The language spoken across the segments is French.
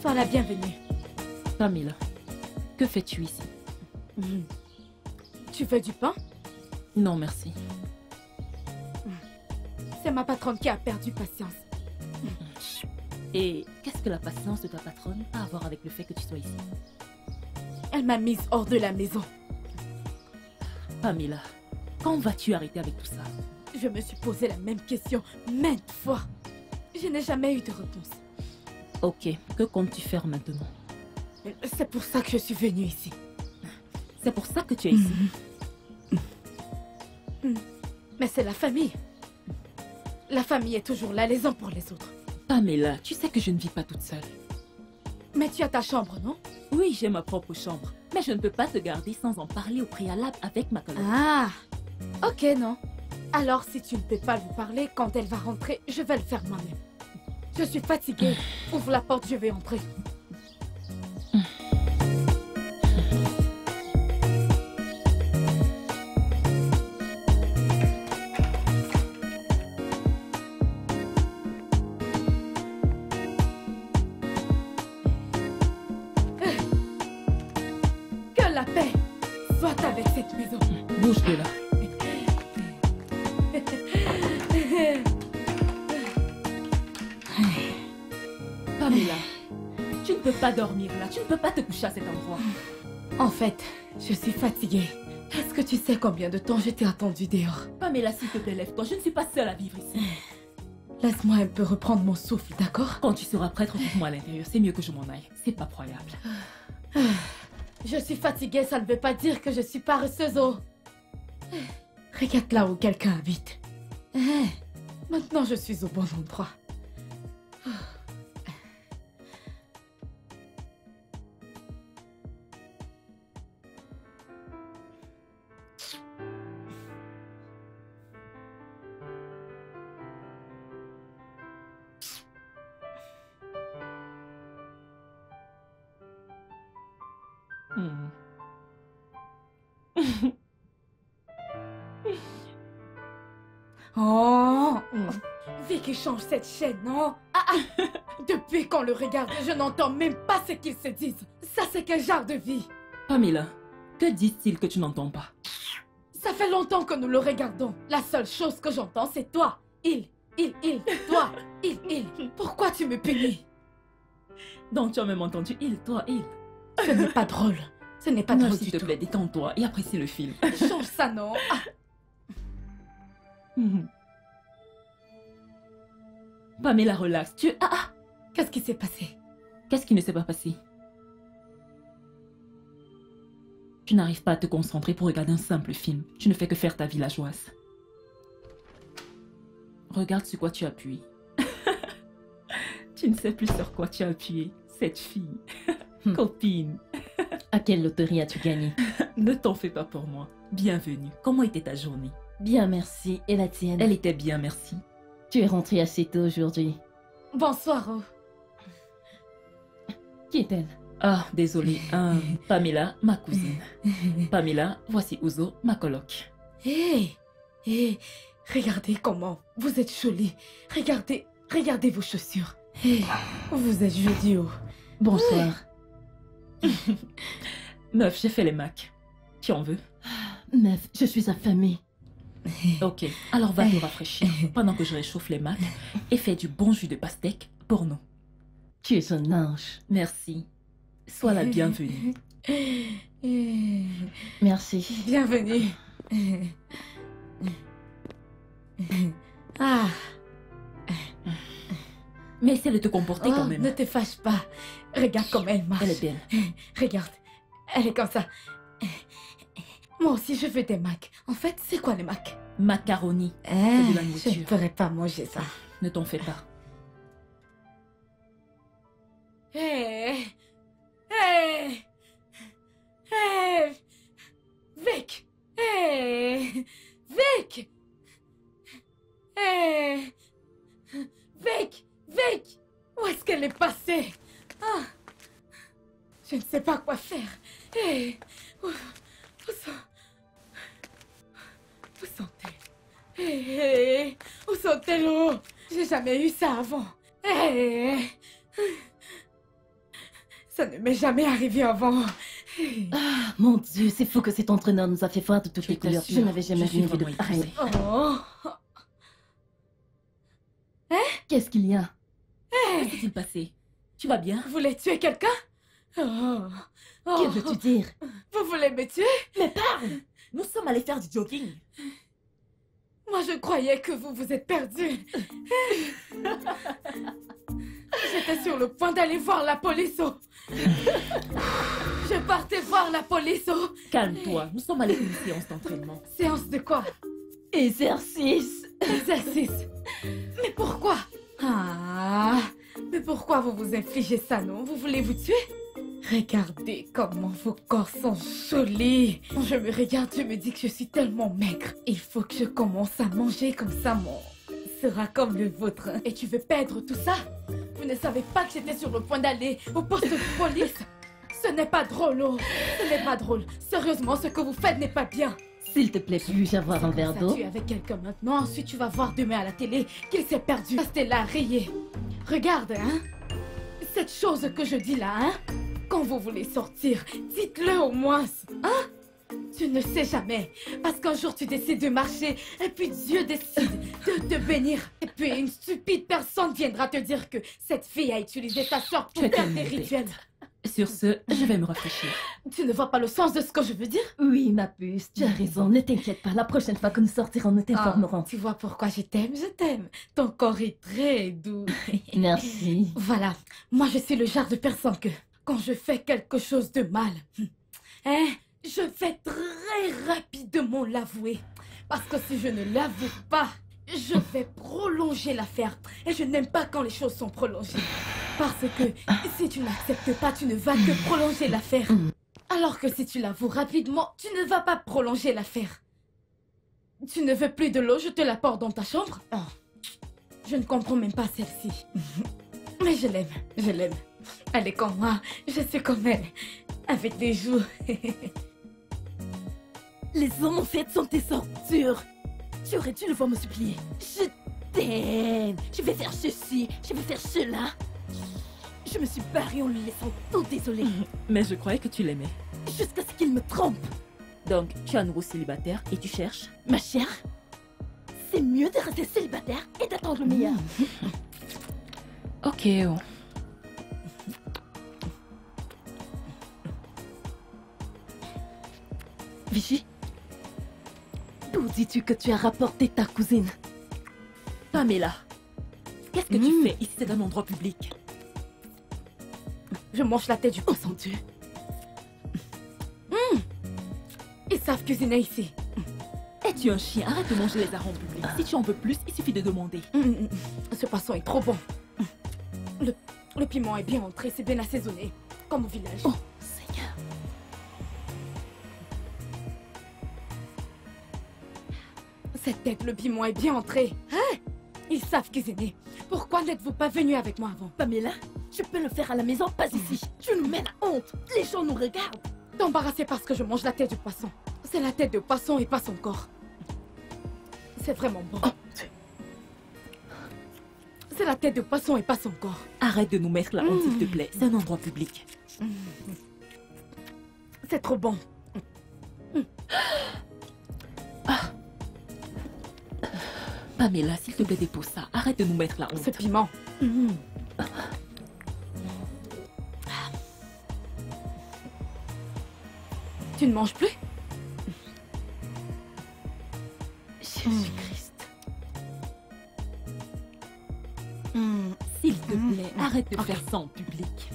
Sois la bienvenue. Pamela, que fais-tu ici? Tu veux du pain? Non, merci. C'est ma patronne qui a perdu patience. Et qu'est-ce que la patience de ta patronne a à voir avec le fait que tu sois ici? Elle m'a mise hors de la maison. Pamela, quand vas-tu arrêter avec tout ça? Je me suis posé la même question maintes fois. Je n'ai jamais eu de réponse. Ok, que comptes-tu faire maintenant? C'est pour ça que je suis venue ici. C'est pour ça que tu es ici? Mais c'est la famille. La famille est toujours là les uns pour les autres. Pamela, tu sais que je ne vis pas toute seule. Mais tu as ta chambre, non? Oui, j'ai ma propre chambre. Mais je ne peux pas te garder sans en parler au préalable avec ma collègue. Ah, ok, non. Alors, si tu ne peux pas lui parler, quand elle va rentrer, je vais le faire moi-même. Je suis fatiguée. Ouvre la porte, je vais entrer. Que la paix soit avec cette maison. Bouge de là. Pamela, tu ne peux pas dormir là. Tu ne peux pas te coucher à cet endroit. En fait, je suis fatiguée. Est-ce que tu sais combien de temps je t'ai attendu dehors? Pamela, s'il te plaît, lève-toi. Je ne suis pas seule à vivre ici. Laisse-moi un peu reprendre mon souffle, d'accord? Quand tu seras prête, retrouve-moi à l'intérieur. C'est mieux que je m'en aille. C'est pas croyable. Je suis fatiguée, ça ne veut pas dire que je suis paresseuse. Oh. Regarde là où quelqu'un habite. Maintenant, je suis au bon endroit. Oh, Vicky change cette chaîne, non? Depuis qu'on le regarde, je n'entends même pas ce qu'ils se disent. Ça, c'est quel genre de vie? Pamela, que disent-ils que tu n'entends pas? Ça fait longtemps que nous le regardons. La seule chose que j'entends, c'est toi. Il, toi, il. Pourquoi tu me punis? Donc tu as même entendu il, toi, il. Ce n'est pas drôle. Ce n'est pas Non, drôle s'il du te tout. plaît, détends-toi et apprécie le film. Change ça, non? Pamela, relax. Qu'est-ce qui s'est passé? Qu'est-ce qui ne s'est pas passé? Tu n'arrives pas à te concentrer pour regarder un simple film. Tu ne fais que faire ta villageoise. Regarde sur quoi tu appuies. Tu ne sais plus sur quoi tu as appuyé. Cette fille. Copine. À quelle loterie as-tu gagné? Ne t'en fais pas pour moi. Bienvenue. Comment était ta journée? Bien, merci. Et la tienne? Elle était bien, merci. Tu es rentrée assez tôt aujourd'hui. Bonsoir. Oh. Qui est-elle? Ah, désolée. Pamela, ma cousine. Pamela, voici Ouzo, ma coloc. Hé, regardez comment vous êtes jolie. Regardez vos chaussures. Vous êtes jolie. Oh. Bonsoir. Meuf, j'ai fait les macs. Tu en veux? Meuf, je suis affamée. Ok, alors va te rafraîchir pendant que je réchauffe les macs et fais du bon jus de pastèque pour nous. Tu es un ange. Merci. Sois la bienvenue. Merci. Bienvenue. Ah. Mais essaie de te comporter quand même. Ne te fâche pas. Regarde comme elle marche. Elle est belle. Regarde, elle est comme ça. Moi aussi, je veux des macs. En fait, c'est quoi les macs? Macaroni. C'est de la Je ne nourriture. pourrais pas manger ça. Ne t'en fais pas. Vic! Vic! Où est-ce qu'elle est passée? Ah. Je ne sais pas quoi faire. Où sont-elles? Où sont-elles? Oh, j'ai jamais eu ça avant. Ça ne m'est jamais arrivé avant. Ah, mon Dieu, c'est fou que cet entraîneur nous a fait voir de toutes les couleurs. Je n'avais jamais suis rien vu de vraiment pareil. épuisée. Oh. Qu'est-ce qu'il y a? Que s'est-il passé? Tu vas bien? Vous voulez tuer quelqu'un? Oh. Que veux-tu dire? Vous voulez me tuer? Mais parle! Nous sommes allés faire du jogging. Moi, je croyais que vous vous êtes perdu. J'étais sur le point d'aller voir la police. Je partais voir la police. Calme-toi, nous sommes allés pour une séance d'entraînement. Séance de quoi? Exercice. Exercice. Mais pourquoi? Ah, mais pourquoi vous vous infligez ça, non? Vous voulez vous tuer? Regardez comment vos corps sont jolis. Je me regarde, je me dis que je suis tellement maigre. Il faut que je commence à manger comme ça, mon sera comme le vôtre. Et tu veux perdre tout ça? Vous ne savez pas que j'étais sur le point d'aller au poste de police? Ce n'est pas drôle, oh. Ce n'est pas drôle. Sérieusement, ce que vous faites n'est pas bien. S'il te plaît, puis-je avoir un verre d'eau? Tu es avec quelqu'un maintenant, ensuite tu vas voir demain à la télé qu'il s'est perdu. Restez là, rayé. Regarde, hein. Cette chose que je dis là, hein. Quand vous voulez sortir, dites-le au moins, hein. Tu ne sais jamais, parce qu'un jour tu décides de marcher, et puis Dieu décide de te bénir. Et puis une stupide personne viendra te dire que cette fille a utilisé ta soeur pour Tu es faire tellement des bête. rituels. Sur ce, je vais me rafraîchir. Tu ne vois pas le sens de ce que je veux dire? Oui, ma puce, tu as raison. Ne t'inquiète pas, la prochaine fois que nous sortirons, nous t'informerons. Tu vois pourquoi je t'aime, je t'aime. Ton corps est très doux. Merci. Voilà, moi je suis le genre de personne que, quand je fais quelque chose de mal, hein, je vais très rapidement l'avouer. Parce que si je ne l'avoue pas, je vais prolonger l'affaire. Et je n'aime pas quand les choses sont prolongées. Parce que si tu n'acceptes pas, tu ne vas que prolonger l'affaire. Alors que si tu l'avoues rapidement, tu ne vas pas prolonger l'affaire. Tu ne veux plus de l'eau, je te l'apporte dans ta chambre. Oh, je ne comprends même pas celle-ci. Mais je l'aime, je l'aime. Elle est comme moi, je suis comme elle. Avec des joues. Les hommes en fait sont des ordures. Tu aurais dû le voir me supplier. Je t'aime. Je vais faire ceci, je vais faire cela. Je me suis barrée en le laissant tout désolé. Mais je croyais que tu l'aimais. Jusqu'à ce qu'il me trompe. Donc, tu es à nouveau célibataire et tu cherches? Ma chère, c'est mieux de rester célibataire et d'attendre le meilleur. Ok, oh. Vichy, d'où dis-tu que tu as rapporté ta cousine? Pamela, qu'est-ce que tu fais ici? C'est un endroit public. Je mange la tête du poisson. Dieu. Ils savent cuisiner ici. Es-tu un chien? Arrête de manger les arômes publics. Si tu en veux plus, il suffit de demander. Ce poisson est trop bon. Le piment est bien entré, c'est bien assaisonné. Comme au village. Oh, Seigneur. Cette tête, le piment est bien entré. Hein? Ils savent cuisiner. Pourquoi n'êtes-vous pas venu avec moi avant? Pamela, tu peux le faire à la maison, pas ici. Tu nous mènes à honte. Les gens nous regardent. T'embarrasser parce que je mange la tête du poisson. C'est la tête de poisson et pas son corps. C'est vraiment bon. C'est la tête de poisson et pas son corps. Arrête de nous mettre la honte, s'il te plaît. C'est un endroit public. C'est trop bon. Pamela, s'il te plaît, dépose ça. Arrête de nous mettre la honte. Ce piment. Tu ne manges plus? Jésus-Christ. S'il te plaît, arrête de faire ça en public.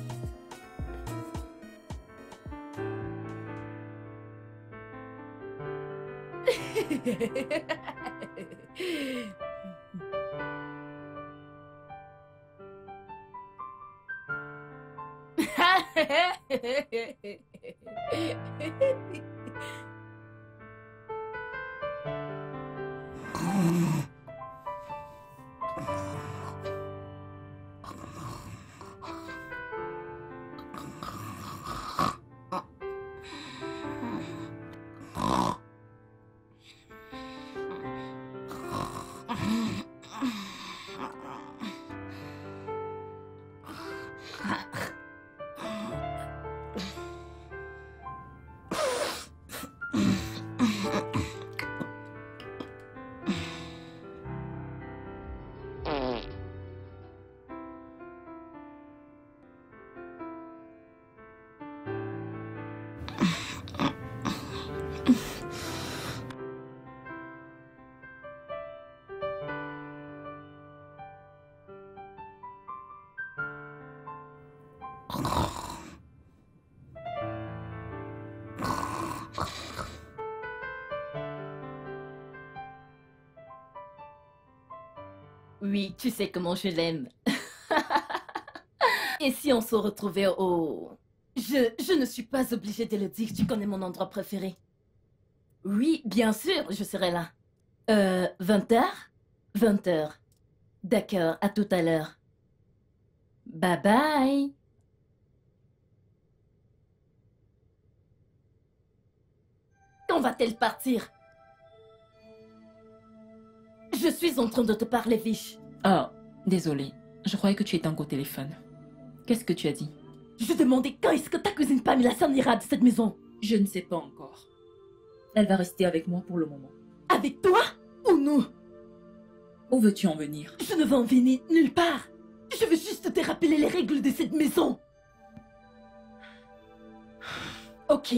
Oui, tu sais comment je l'aime. Et si on se retrouvait au... Je ne suis pas obligée de le dire, tu connais mon endroit préféré. Oui, bien sûr, je serai là. 20h? 20h. D'accord, à tout à l'heure. Bye bye. Quand va-t-elle partir? Je suis en train de te parler, Fiche. Ah, désolé. Je croyais que tu étais encore au téléphone. Qu'est-ce que tu as dit? Je demandais quand est-ce que ta cousine Pamela s'en ira de cette maison? Je ne sais pas encore. Elle va rester avec moi pour le moment. Avec toi ou nous? Où veux-tu en venir? Je ne veux en venir nulle part. Je veux juste te rappeler les règles de cette maison. Ok.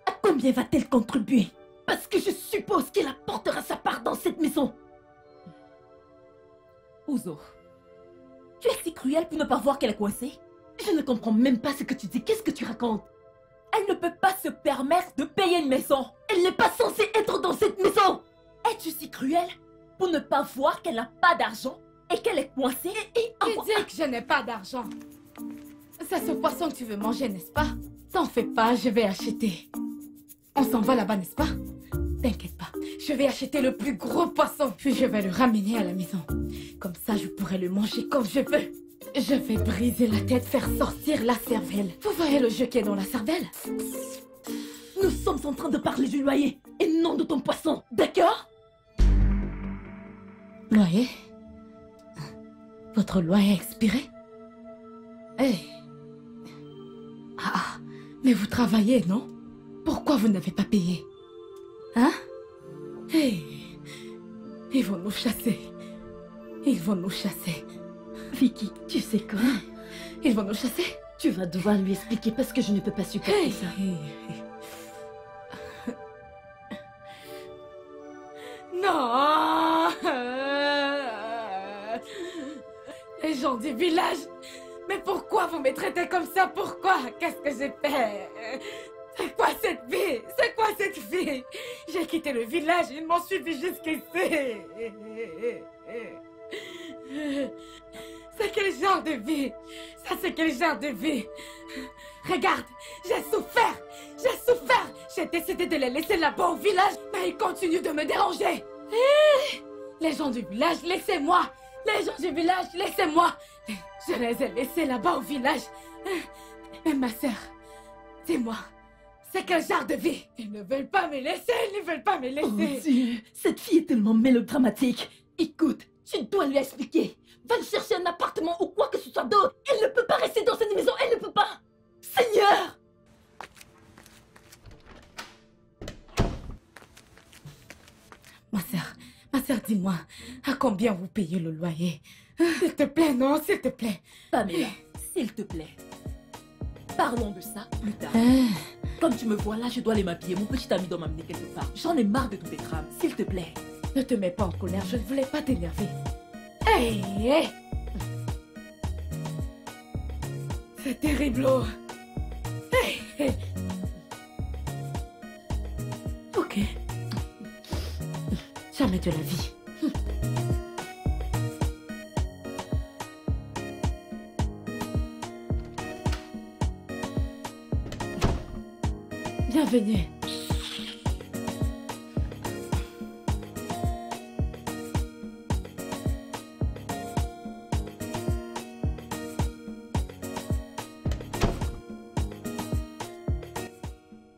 À combien va-t-elle contribuer? Parce que je suppose qu'elle apportera sa part dans cette maison. Ouzo, tu es si cruel pour ne pas voir qu'elle est coincée? Je ne comprends même pas ce que tu dis. Qu'est-ce que tu racontes? Elle ne peut pas se permettre de payer une maison. Elle n'est pas censée être dans cette maison. Es-tu si cruel pour ne pas voir qu'elle n'a pas d'argent et qu'elle est coincée et Tu dis que je n'ai pas d'argent. C'est ce poisson que tu veux manger, n'est-ce pas? T'en fais pas, je vais acheter. On s'en va là-bas, n'est-ce pas? T'inquiète pas, je vais acheter le plus gros poisson, puis je vais le ramener à la maison. Comme ça, je pourrai le manger comme je veux. Je vais briser la tête, faire sortir la cervelle. Vous voyez le jeu qui est dans la cervelle? Nous sommes en train de parler du loyer et non de ton poisson, d'accord? Loyer? Votre loyer a expiré? Hey. Ah, mais vous travaillez, non? Pourquoi vous n'avez pas payé? Hein? Hey. Ils vont nous chasser. Ils vont nous chasser. Vicky, tu sais quoi? Ils vont nous chasser? Tu vas devoir lui expliquer parce que je ne peux pas supporter ça. Non! Les gens du village! Mais pourquoi vous me traitez comme ça? Pourquoi? Qu'est-ce que j'ai fait? C'est quoi cette vie? C'est quoi cette vie? J'ai quitté le village, ils m'ont suivi jusqu'ici. C'est quel genre de vie? Ça, c'est quel genre de vie? Regarde, j'ai souffert! J'ai souffert! J'ai décidé de les laisser là-bas au village, mais ils continuent de me déranger. Les gens du village, laissez-moi! Les gens du village, laissez-moi! Je les ai laissés là-bas au village. Mais ma sœur, dis-moi, c'est quel genre de vie? Ils ne veulent pas me laisser, ils ne veulent pas me Oh laisser. Dieu, cette fille est tellement mélodramatique. Écoute, tu dois lui expliquer. Va lui chercher un appartement ou quoi que ce soit d'autre. Elle ne peut pas rester dans cette maison, elle ne peut pas. Seigneur! Ma sœur, dis-moi, à combien vous payez le loyer? S'il te plaît, non, s'il te plaît. Pamela, s'il te plaît. Parlons de ça plus tard. Comme tu me vois là, je dois aller m'habiller. Mon petit ami doit m'amener quelque part. J'en ai marre de tous tes drames, s'il te plaît. Ne te mets pas en colère, je ne voulais pas t'énerver. Hey, hey. C'est terrible. Oh. Hey, hey. Ok. Jamais de la vie. Bienvenue.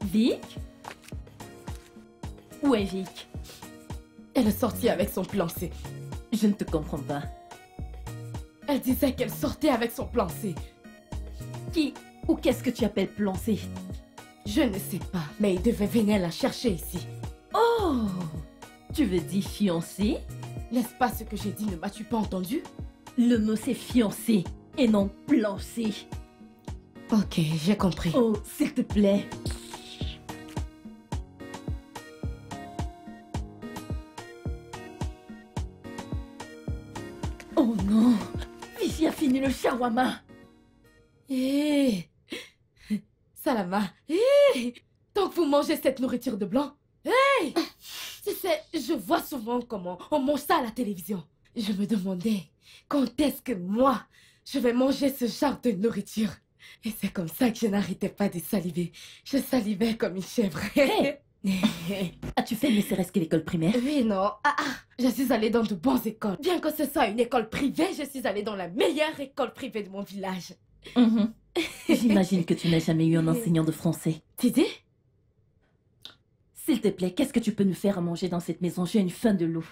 Vic? Où est Vic? Elle est sortie avec son plan C. Je ne te comprends pas. Elle disait qu'elle sortait avec son plan C. Qui ou qu'est-ce que tu appelles plan C? Je ne sais pas, mais il devait venir la chercher ici. Oh! Tu veux dire fiancé? N'est-ce pas ce que j'ai dit? Ne m'as-tu pas entendu? Le mot c'est fiancé et non plan C. Ok, j'ai compris. Oh, s'il te plaît. Oh non! Vicky a fini le shawarma! Hé! Salama! Hé! Tant que vous mangez cette nourriture de blanc, hey! Tu sais, je vois souvent comment on mange ça à la télévision. je me demandais quand est-ce que moi, je vais manger ce genre de nourriture. Et c'est comme ça que je n'arrêtais pas de saliver. Je salivais comme une chèvre. Hey. As-tu fait ne serait-ce que l'école primaire? Oui, non. Je suis allée dans de bonnes écoles. Bien que ce soit une école privée, je suis allée dans la meilleure école privée de mon village. J'imagine que tu n'as jamais eu un enseignant de français. Tu dis? S'il te plaît, qu'est-ce que tu peux nous faire à manger dans cette maison? J'ai une faim de loup.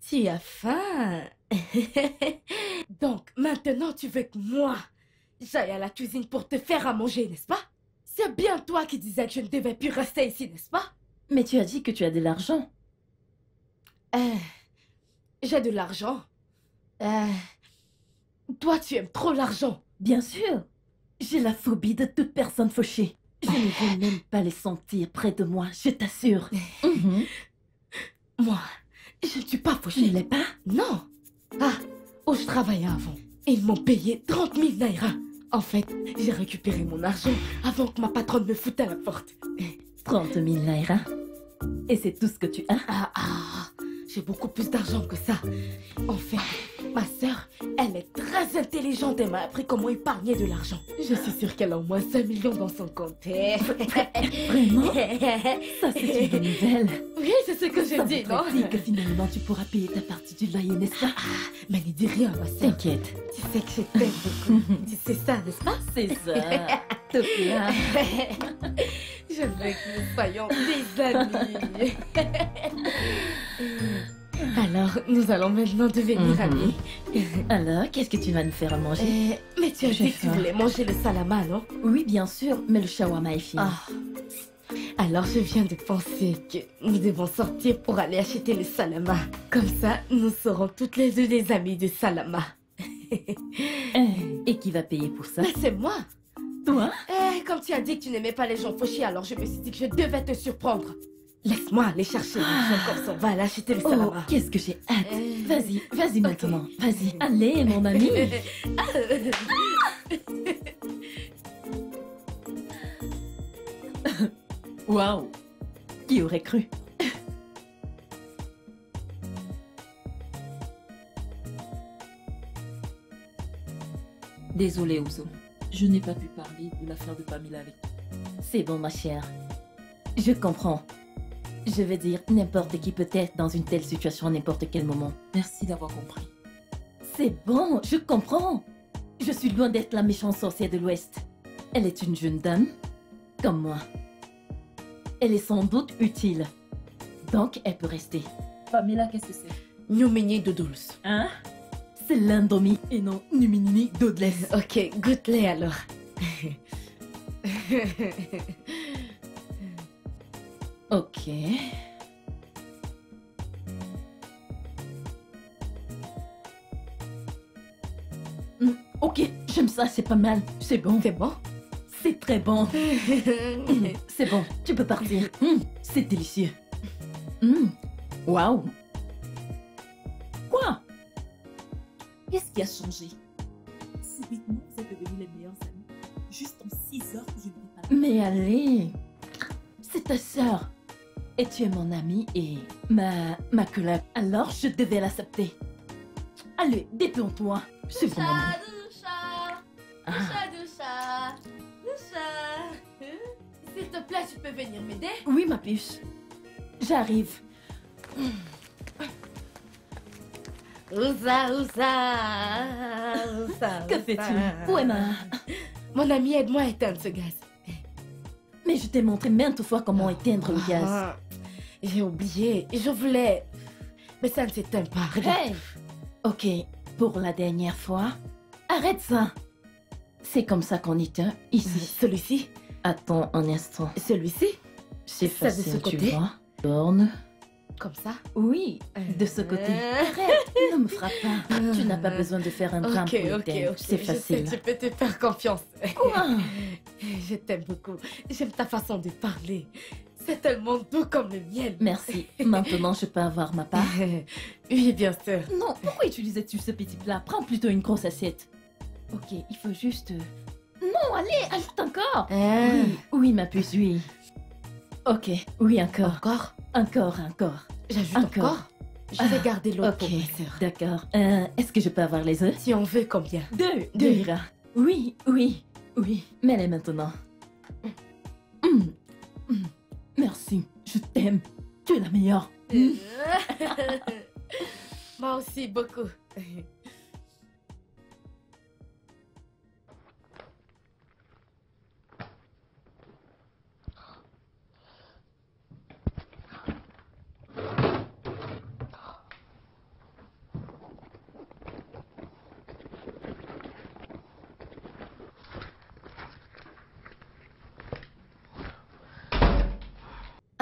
Tu as faim. Donc, maintenant, tu veux que moi, j'aille à la cuisine pour te faire à manger, n'est-ce pas? C'est bien toi qui disais que je ne devais plus rester ici, n'est-ce pas? Mais tu as dit que tu as de l'argent. J'ai de l'argent. Toi, tu aimes trop l'argent. Bien sûr. J'ai la phobie de toute personne fauchée. Je ne veux même pas les sentir près de moi, je t'assure. Moi, je ne suis pas Tu fauchée. ne l'es pas? Non. Où je travaillais avant. Ils m'ont payé 30 000 naira. En fait, j'ai récupéré mon argent avant que ma patronne me foute à la porte. 30 000 naira. Et c'est tout ce que tu as? J'ai beaucoup plus d'argent que ça. En fait, ma sœur, elle est très intelligente et m'a appris comment épargner de l'argent. Je suis sûre qu'elle a au moins 5 millions dans son compte. Vraiment? Ça, c'est une bonne nouvelle. Oui, c'est ce que je Ça dis, non? voudrait dire que finalement, tu pourras payer ta partie du loyer, n'est-ce pas? Mais ne dis rien, ma sœur. T'inquiète. Tu sais que je t'aime beaucoup. Tu sais ça, n'est-ce pas? C'est ça. Te plaît. Je veux que nous soyons des amis. Alors, nous allons maintenant devenir amis. Alors, qu'est-ce que tu vas nous faire à manger? Mais tu as J'ai dit que tu faim. voulais manger le salama, non? Oui, bien sûr, mais le shawarma est fini. Alors, je viens de penser que nous devons sortir pour aller acheter le salama. Comme ça, nous serons toutes les deux des amies de salama. Et qui va payer pour ça? Mais c'est moi. Toi? Comme tu as dit que tu n'aimais pas les gens fauchés, alors je me suis dit que je devais te surprendre. Laisse-moi aller chercher les gens comme ça. On va aller acheter le Oh, salama. qu'est-ce que j'ai hâte. Vas-y maintenant. Vas-y. Allez, mon ami. Waouh. Qui aurait cru? Désolée, Ouzo. Je n'ai pas pu parler de l'affaire de Pamela avec toi. C'est bon, ma chère. Je comprends. Je veux dire, n'importe qui peut être dans une telle situation à n'importe quel moment. Merci d'avoir compris. C'est bon, je comprends. Je suis loin d'être la méchante sorcière de l'Ouest. Elle est une jeune dame, comme moi. Elle est sans doute utile. Donc, elle peut rester. Pamela, qu'est-ce que c'est? Numini Doodles. Hein? C'est l'indomie et non Numinini Doodles. Ok, goûte-les alors. Ok. Ok, j'aime ça, c'est pas mal. C'est bon. C'est bon? C'est très bon. C'est bon, tu peux partir. C'est délicieux. Waouh. Quoi? Qu'est-ce qui a changé? Subitement, vous êtes devenus les meilleurs amis. Juste en 6 heures que je ne t'ai pas. Mais allez, c'est ta sœur. Et tu es mon amie et ma collègue. Alors je devais l'accepter. Allez, détends-toi. C'est bon, maman. S'il te plaît, tu peux venir m'aider? Oui, ma puce. J'arrive. Ouza. Que fais-tu? Où est ma... Mon ami, aide-moi à éteindre ce gaz. Mais je t'ai montré maintes fois comment éteindre le gaz. J'ai oublié. Je voulais... Mais ça ne s'éteint pas. Regarde. Hey! Ok, pour la dernière fois, arrête ça. C'est comme ça qu'on éteint ici. Celui-ci? Attends un instant. Celui-ci? C'est Ça, de ce facile, tu côté? vois. Borne. Comme ça? Oui, de ce côté. Arrête, ne me frappe pas. Tu n'as pas besoin de faire un drame Ok, pour ok. l'éteindre. C'est Je sais, facile. tu peux te faire confiance. Quoi? Je t'aime beaucoup. J'aime ta façon de parler. C'est tellement doux comme le miel. Merci. Maintenant, je peux avoir ma part? Oui, bien sûr. Non, pourquoi utilisais-tu ce petit plat? Prends plutôt une grosse assiette. Ok, il faut juste... Non, allez, ajoute encore. Oui, ma puce, oui. Ok, oui, encore. Encore? Encore, encore. J'ajoute Encore. encore. Je vais garder l'autre Ok, pour ma sœur. d'accord. Est-ce que je peux avoir les œufs? Si on veut, combien? Deux ira. Oui, oui, oui. Mets-les maintenant. Merci, je t'aime. Tu es la meilleure. Moi aussi, beaucoup.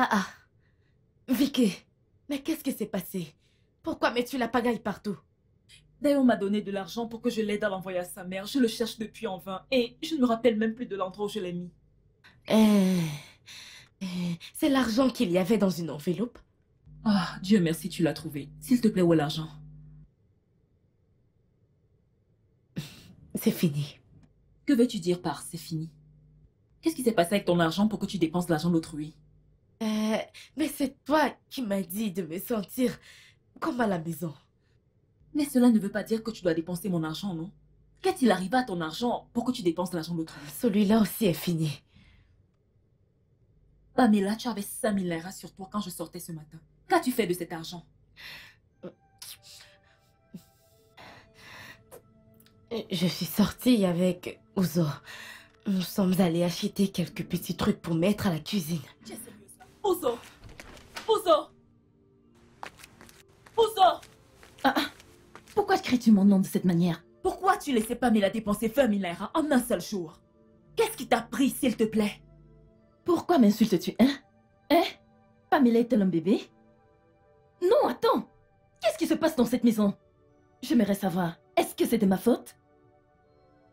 Ah. Vicky, mais qu'est-ce qui s'est passé? Pourquoi mets-tu la pagaille partout? Dayon m'a donné de l'argent pour que je l'aide à l'envoyer à sa mère. Je le cherche depuis en vain et je ne me rappelle même plus de l'endroit où je l'ai mis. C'est l'argent qu'il y avait dans une enveloppe? Ah, Dieu merci, tu l'as trouvé. S'il te plaît, où est l'argent? C'est fini. Que veux-tu dire par c'est fini? Qu'est-ce qui s'est passé avec ton argent pour que tu dépenses l'argent d'autrui? Mais c'est toi qui m'as dit de me sentir comme à la maison. Mais cela ne veut pas dire que tu dois dépenser mon argent, non? Qu'est-il arrivé à ton argent pour que tu dépenses l'argent d'autrui? Celui-là aussi est fini. Pamela, tu avais 5000 naira sur toi quand je sortais ce matin. Qu'as-tu fait de cet argent? Je suis sortie avec Ouzo. Nous sommes allés acheter quelques petits trucs pour mettre à la cuisine. Tu es sérieuse là? Ouzo! Ouzo! Ouzo! Pourquoi cries-tu mon nom de cette manière? Pourquoi tu laissais Pamela dépenser 20 000 naira en un seul jour? Qu'est-ce qui t'a pris, s'il te plaît? Pourquoi m'insultes-tu, hein? Hein? Pamela est-elle un bébé? Non, attends! Qu'est-ce qui se passe dans cette maison? J'aimerais savoir, est-ce que c'est de ma faute?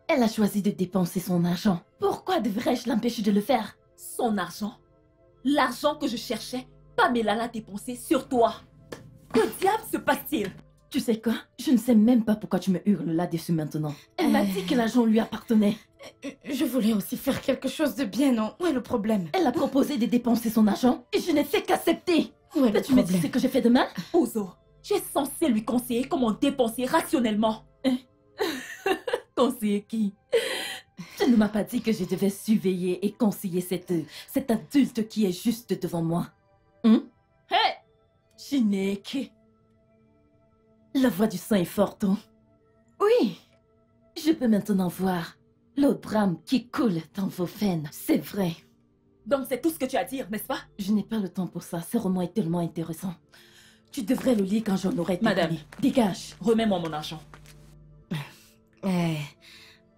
Elle a choisi de dépenser son argent. Pourquoi devrais-je l'empêcher de le faire? Son argent? L'argent que je cherchais, Pamela l'a dépensé sur toi. Que diable se passe-t-il? Tu sais quoi? Je ne sais même pas pourquoi tu me hurles là-dessus maintenant. Elle m'a dit que l'argent lui appartenait. Je voulais aussi faire quelque chose de bien, non? Où est le problème? Elle a proposé de dépenser son argent et je n'ai fait qu'accepter. Où est le Peux-tu me dire problème? ce que j'ai fait de mal? Ouzo, tu es censé lui conseiller comment dépenser rationnellement. Conseiller qui? Tu ne m'as pas dit que je devais surveiller et conseiller cet adulte qui est juste devant moi. Hé! Chineke! La voix du sang est forte, hein? Oui! Je peux maintenant voir l'eau de brame qui coule dans vos veines. C'est vrai. Donc c'est tout ce que tu as à dire, n'est-ce pas? Je n'ai pas le temps pour ça. Ce roman est tellement intéressant. Tu devrais le lire quand j'en aurai Madame. terminé. Dégage! Remets-moi mon argent.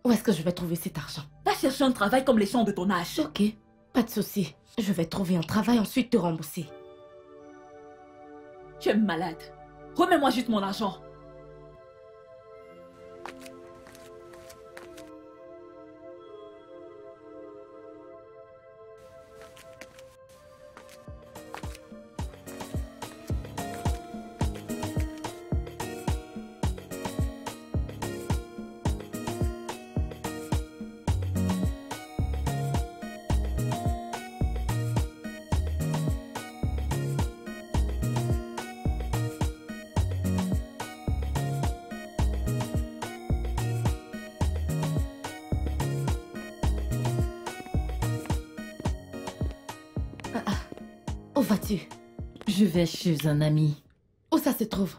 Où est-ce que je vais trouver cet argent? Va chercher un travail comme les gens de ton âge. Ok, pas de souci. Je vais trouver un travail, ensuite te rembourser. Tu es malade. Remets-moi juste mon argent. Où vas-tu? Je vais chez un ami. Où ça se trouve?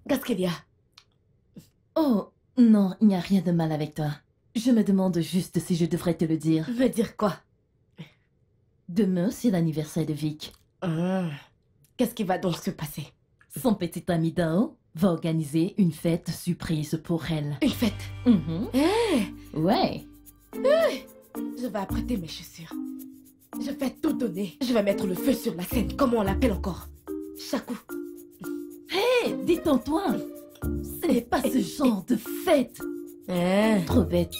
Qu'est-ce qu'il y a? Oh, non, il n'y a rien de mal avec toi. Je me demande juste si je devrais te le dire. Me dire quoi? Demain, c'est l'anniversaire de Vic. Qu'est-ce qui va donc se passer? Son petit ami Dao va organiser une fête surprise pour elle. Une fête? Ouais. Je vais apprêter mes chaussures. Je vais tout donner. Je vais mettre le feu sur la scène. Comment on l'appelle encore? Chakou. Hé, détends-toi. Ce n'est pas ce genre de fête. Trop bête.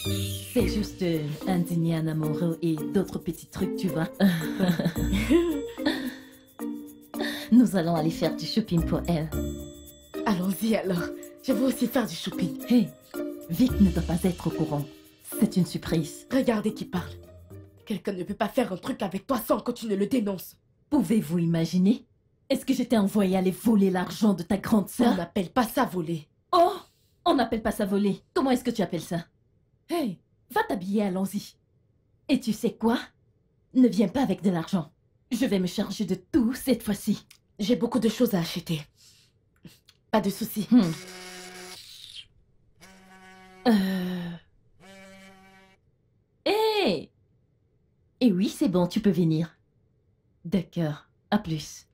C'est juste un dîner en amoureux et d'autres petits trucs, tu vois. Nous allons aller faire du shopping pour elle. Allons-y alors. Je veux aussi faire du shopping. Hé, Vic ne doit pas être au courant. C'est une surprise. Regardez qui parle. Quelqu'un ne peut pas faire un truc avec toi sans que tu ne le dénonces. Pouvez-vous imaginer? Est-ce que je t'ai envoyé aller voler l'argent de ta grande On sœur? n'appelle pas ça voler. Oh! On n'appelle pas ça voler. Comment est-ce que tu appelles ça? Hey, va t'habiller, allons-y. Et tu sais quoi? Ne viens pas avec de l'argent. Je vais me charger de tout cette fois-ci. J'ai beaucoup de choses à acheter. Pas de soucis. Hey! Et oui, c'est bon, tu peux venir. D'accord, à plus.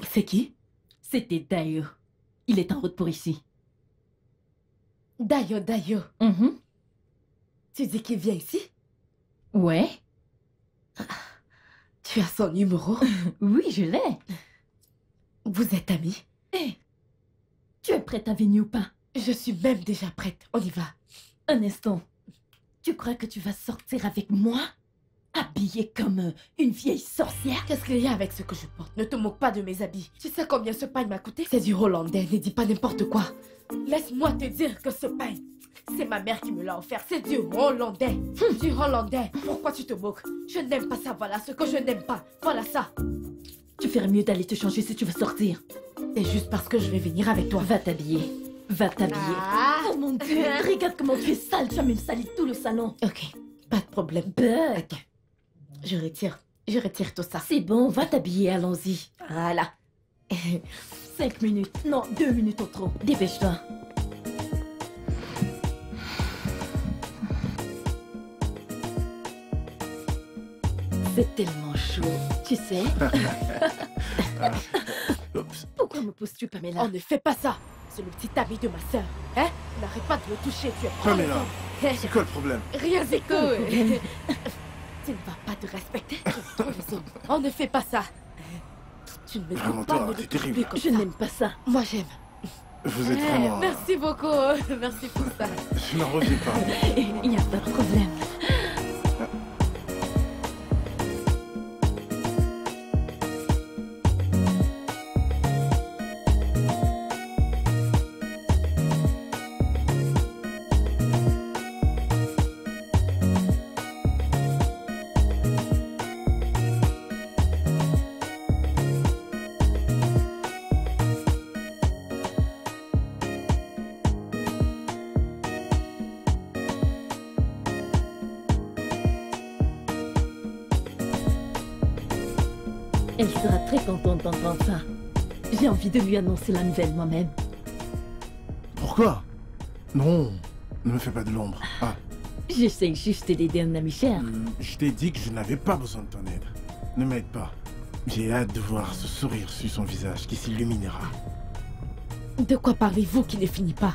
C'est qui? C'était Dayo. Il est en route pour ici. Dayo. Mhm. Tu dis qu'il vient ici? Ouais? Tu as son numéro? Oui, je l'ai. Vous êtes amis? Hé! Tu es prête à venir ou pas? Je suis même déjà prête. On y va. Un instant. Tu crois que tu vas sortir avec moi? Habillée comme une vieille sorcière? Qu'est-ce qu'il y a avec ce que je porte? Ne te moque pas de mes habits. Tu sais combien ce pain m'a coûté? C'est du hollandais, ne dis pas n'importe quoi. Laisse-moi te dire que ce pain, c'est ma mère qui me l'a offert. C'est du hollandais. Du hollandais. Pourquoi tu te moques? Je n'aime pas ça, voilà ce que je n'aime pas. Voilà ça. Tu ferais mieux d'aller te changer si tu veux sortir. C'est juste parce que je vais venir avec toi. Va t'habiller. Va t'habiller. Ah. Oh mon Dieu, regarde comment tu es sale. Tu as même sali tout le salon. Ok, pas de problème. Bug. Je retire tout ça. C'est bon, va t'habiller, allons-y. Voilà. 5 minutes. Non, 2 minutes au trop. Dépêche-toi. C'est tellement chaud, tu sais. Oups. Pourquoi me pousses-tu, Pamela? On ne fait pas ça. C'est le petit ami de ma sœur. Hein? N'arrête pas de le toucher, tu es Pamela, provoquant. c'est quoi le problème? Rien, Zeko. Tu ne vas pas te respecter. Tu es trop raison. On ne fait pas ça. Tu ne me Vraiment, dis pas toi, de t'es le terrible. toucher comme Je ça. n'aime pas ça. Moi, j'aime. Vous êtes vraiment... Merci beaucoup. Merci pour ça. Je n'en reviens pas. Il n'y a pas de problème. Elle sera très contente d'entendre ça. J'ai envie de lui annoncer la nouvelle moi-même. Pourquoi? Non, ne me fais pas de l'ombre. Ah, J'essaie juste d'aider un ami cher. je t'ai dit que je n'avais pas besoin de ton aide. Ne m'aide pas. J'ai hâte de voir ce sourire sur son visage qui s'illuminera. De quoi parlez-vous qui ne finit pas?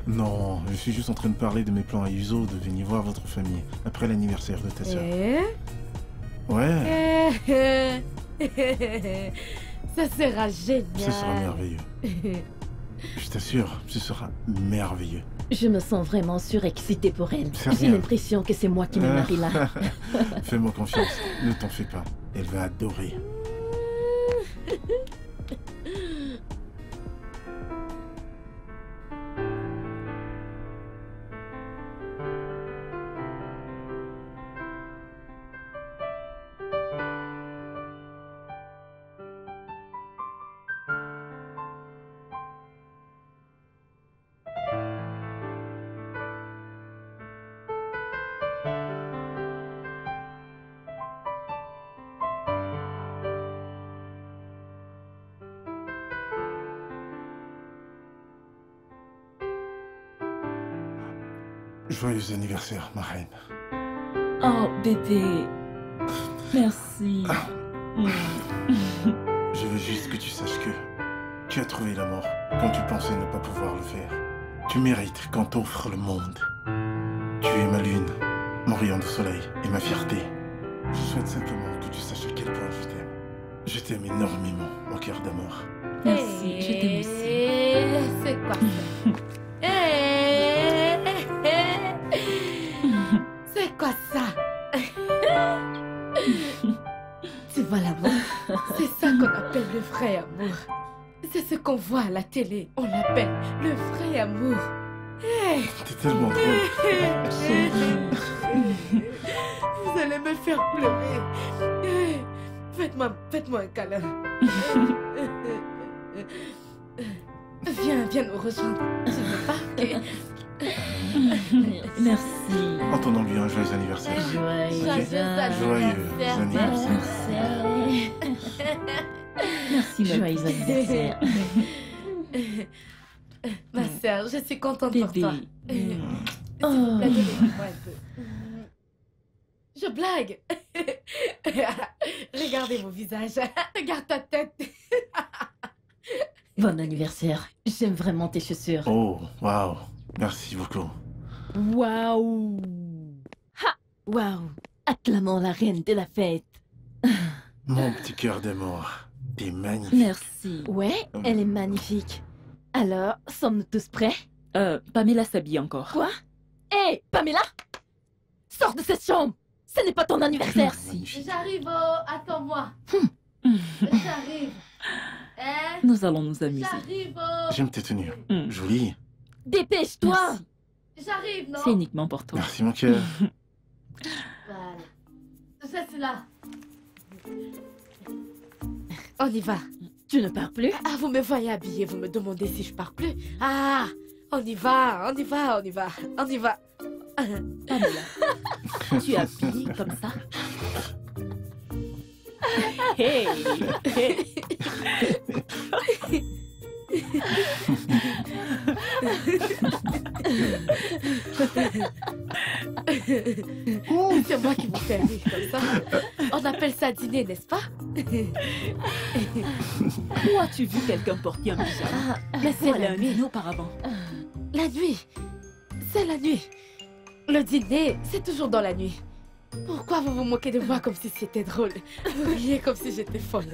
Non, je suis juste en train de parler de mes plans à Yuzo de venir voir votre famille après l'anniversaire de ta sœur. Ouais, Ça sera génial. ce sera merveilleux. Je t'assure, ce sera merveilleux. Je me sens vraiment surexcitée pour elle. C'est J'ai rien. l'impression que c'est moi qui me marie là. Fais-moi confiance, ne t'en fais pas. Elle va adorer. Joyeux anniversaire, ma reine. Oh bébé. Merci. Je veux juste que tu saches que tu as trouvé la mort quand tu pensais ne pas pouvoir le faire. Tu mérites qu'on t'offre le monde. Tu es ma lune, mon rayon de soleil et ma fierté. Je souhaite simplement que tu saches à quel point je t'aime. Je t'aime énormément, mon cœur d'amour. Merci, je t'aime aussi. C'est quoi ça? C'est quoi ça? Tu vois l'amour? C'est ça qu'on appelle le vrai amour. C'est ce qu'on voit à la télé. On l'appelle le vrai amour. T'es tellement drôle. Chérie. Vous allez me faire pleurer. Faites-moi un câlin. Viens nous rejoindre. Je veux pas que... Merci. Entendons-lui un joyeux anniversaire. Joyeux Joyeux anniversaire. Merci, joyeux anniversaire. Ma sœur, je suis contente pour toi. Bébé. S'il vous plaît, donnez-moi un peu. Je blague. Regardez mon visage. Regarde ta tête. Bon anniversaire. J'aime vraiment tes chaussures. Oh, waouh. Merci beaucoup. Waouh. Ha. Waouh. Acclamons la reine de la fête. Mon petit cœur d'amour. T'es magnifique. Merci. Ouais, elle est magnifique. Alors, sommes-nous tous prêts? Pamela s'habille encore. Quoi? Hé, Pamela! Sors de cette chambre! Ce n'est pas ton anniversaire! Magnifique. J'arrive, attends-moi. J'arrive. Hein? Nous allons nous amuser. J'arrive. J'aime tes tenues. Jolie. Dépêche-toi! Merci. J'arrive, non? C'est uniquement pour toi. Merci, mon cœur. Voilà. Je suis là. On y va. Tu ne pars plus? Ah, vous me voyez habillée, vous me demandez si je pars plus. Ah, on y va. Pamela, tu es habillée comme ça? Hey, hey. C'est moi qui vous fais rire comme ça. On appelle ça dîner, n'est-ce pas? Où as-tu vu quelqu'un porter un pyjama? Mais c'est Pour aller à la un nuit. dîner auparavant. La nuit. C'est la nuit. Le dîner, c'est toujours dans la nuit. Pourquoi vous vous moquez de moi comme si c'était drôle? Vous riez comme si j'étais folle.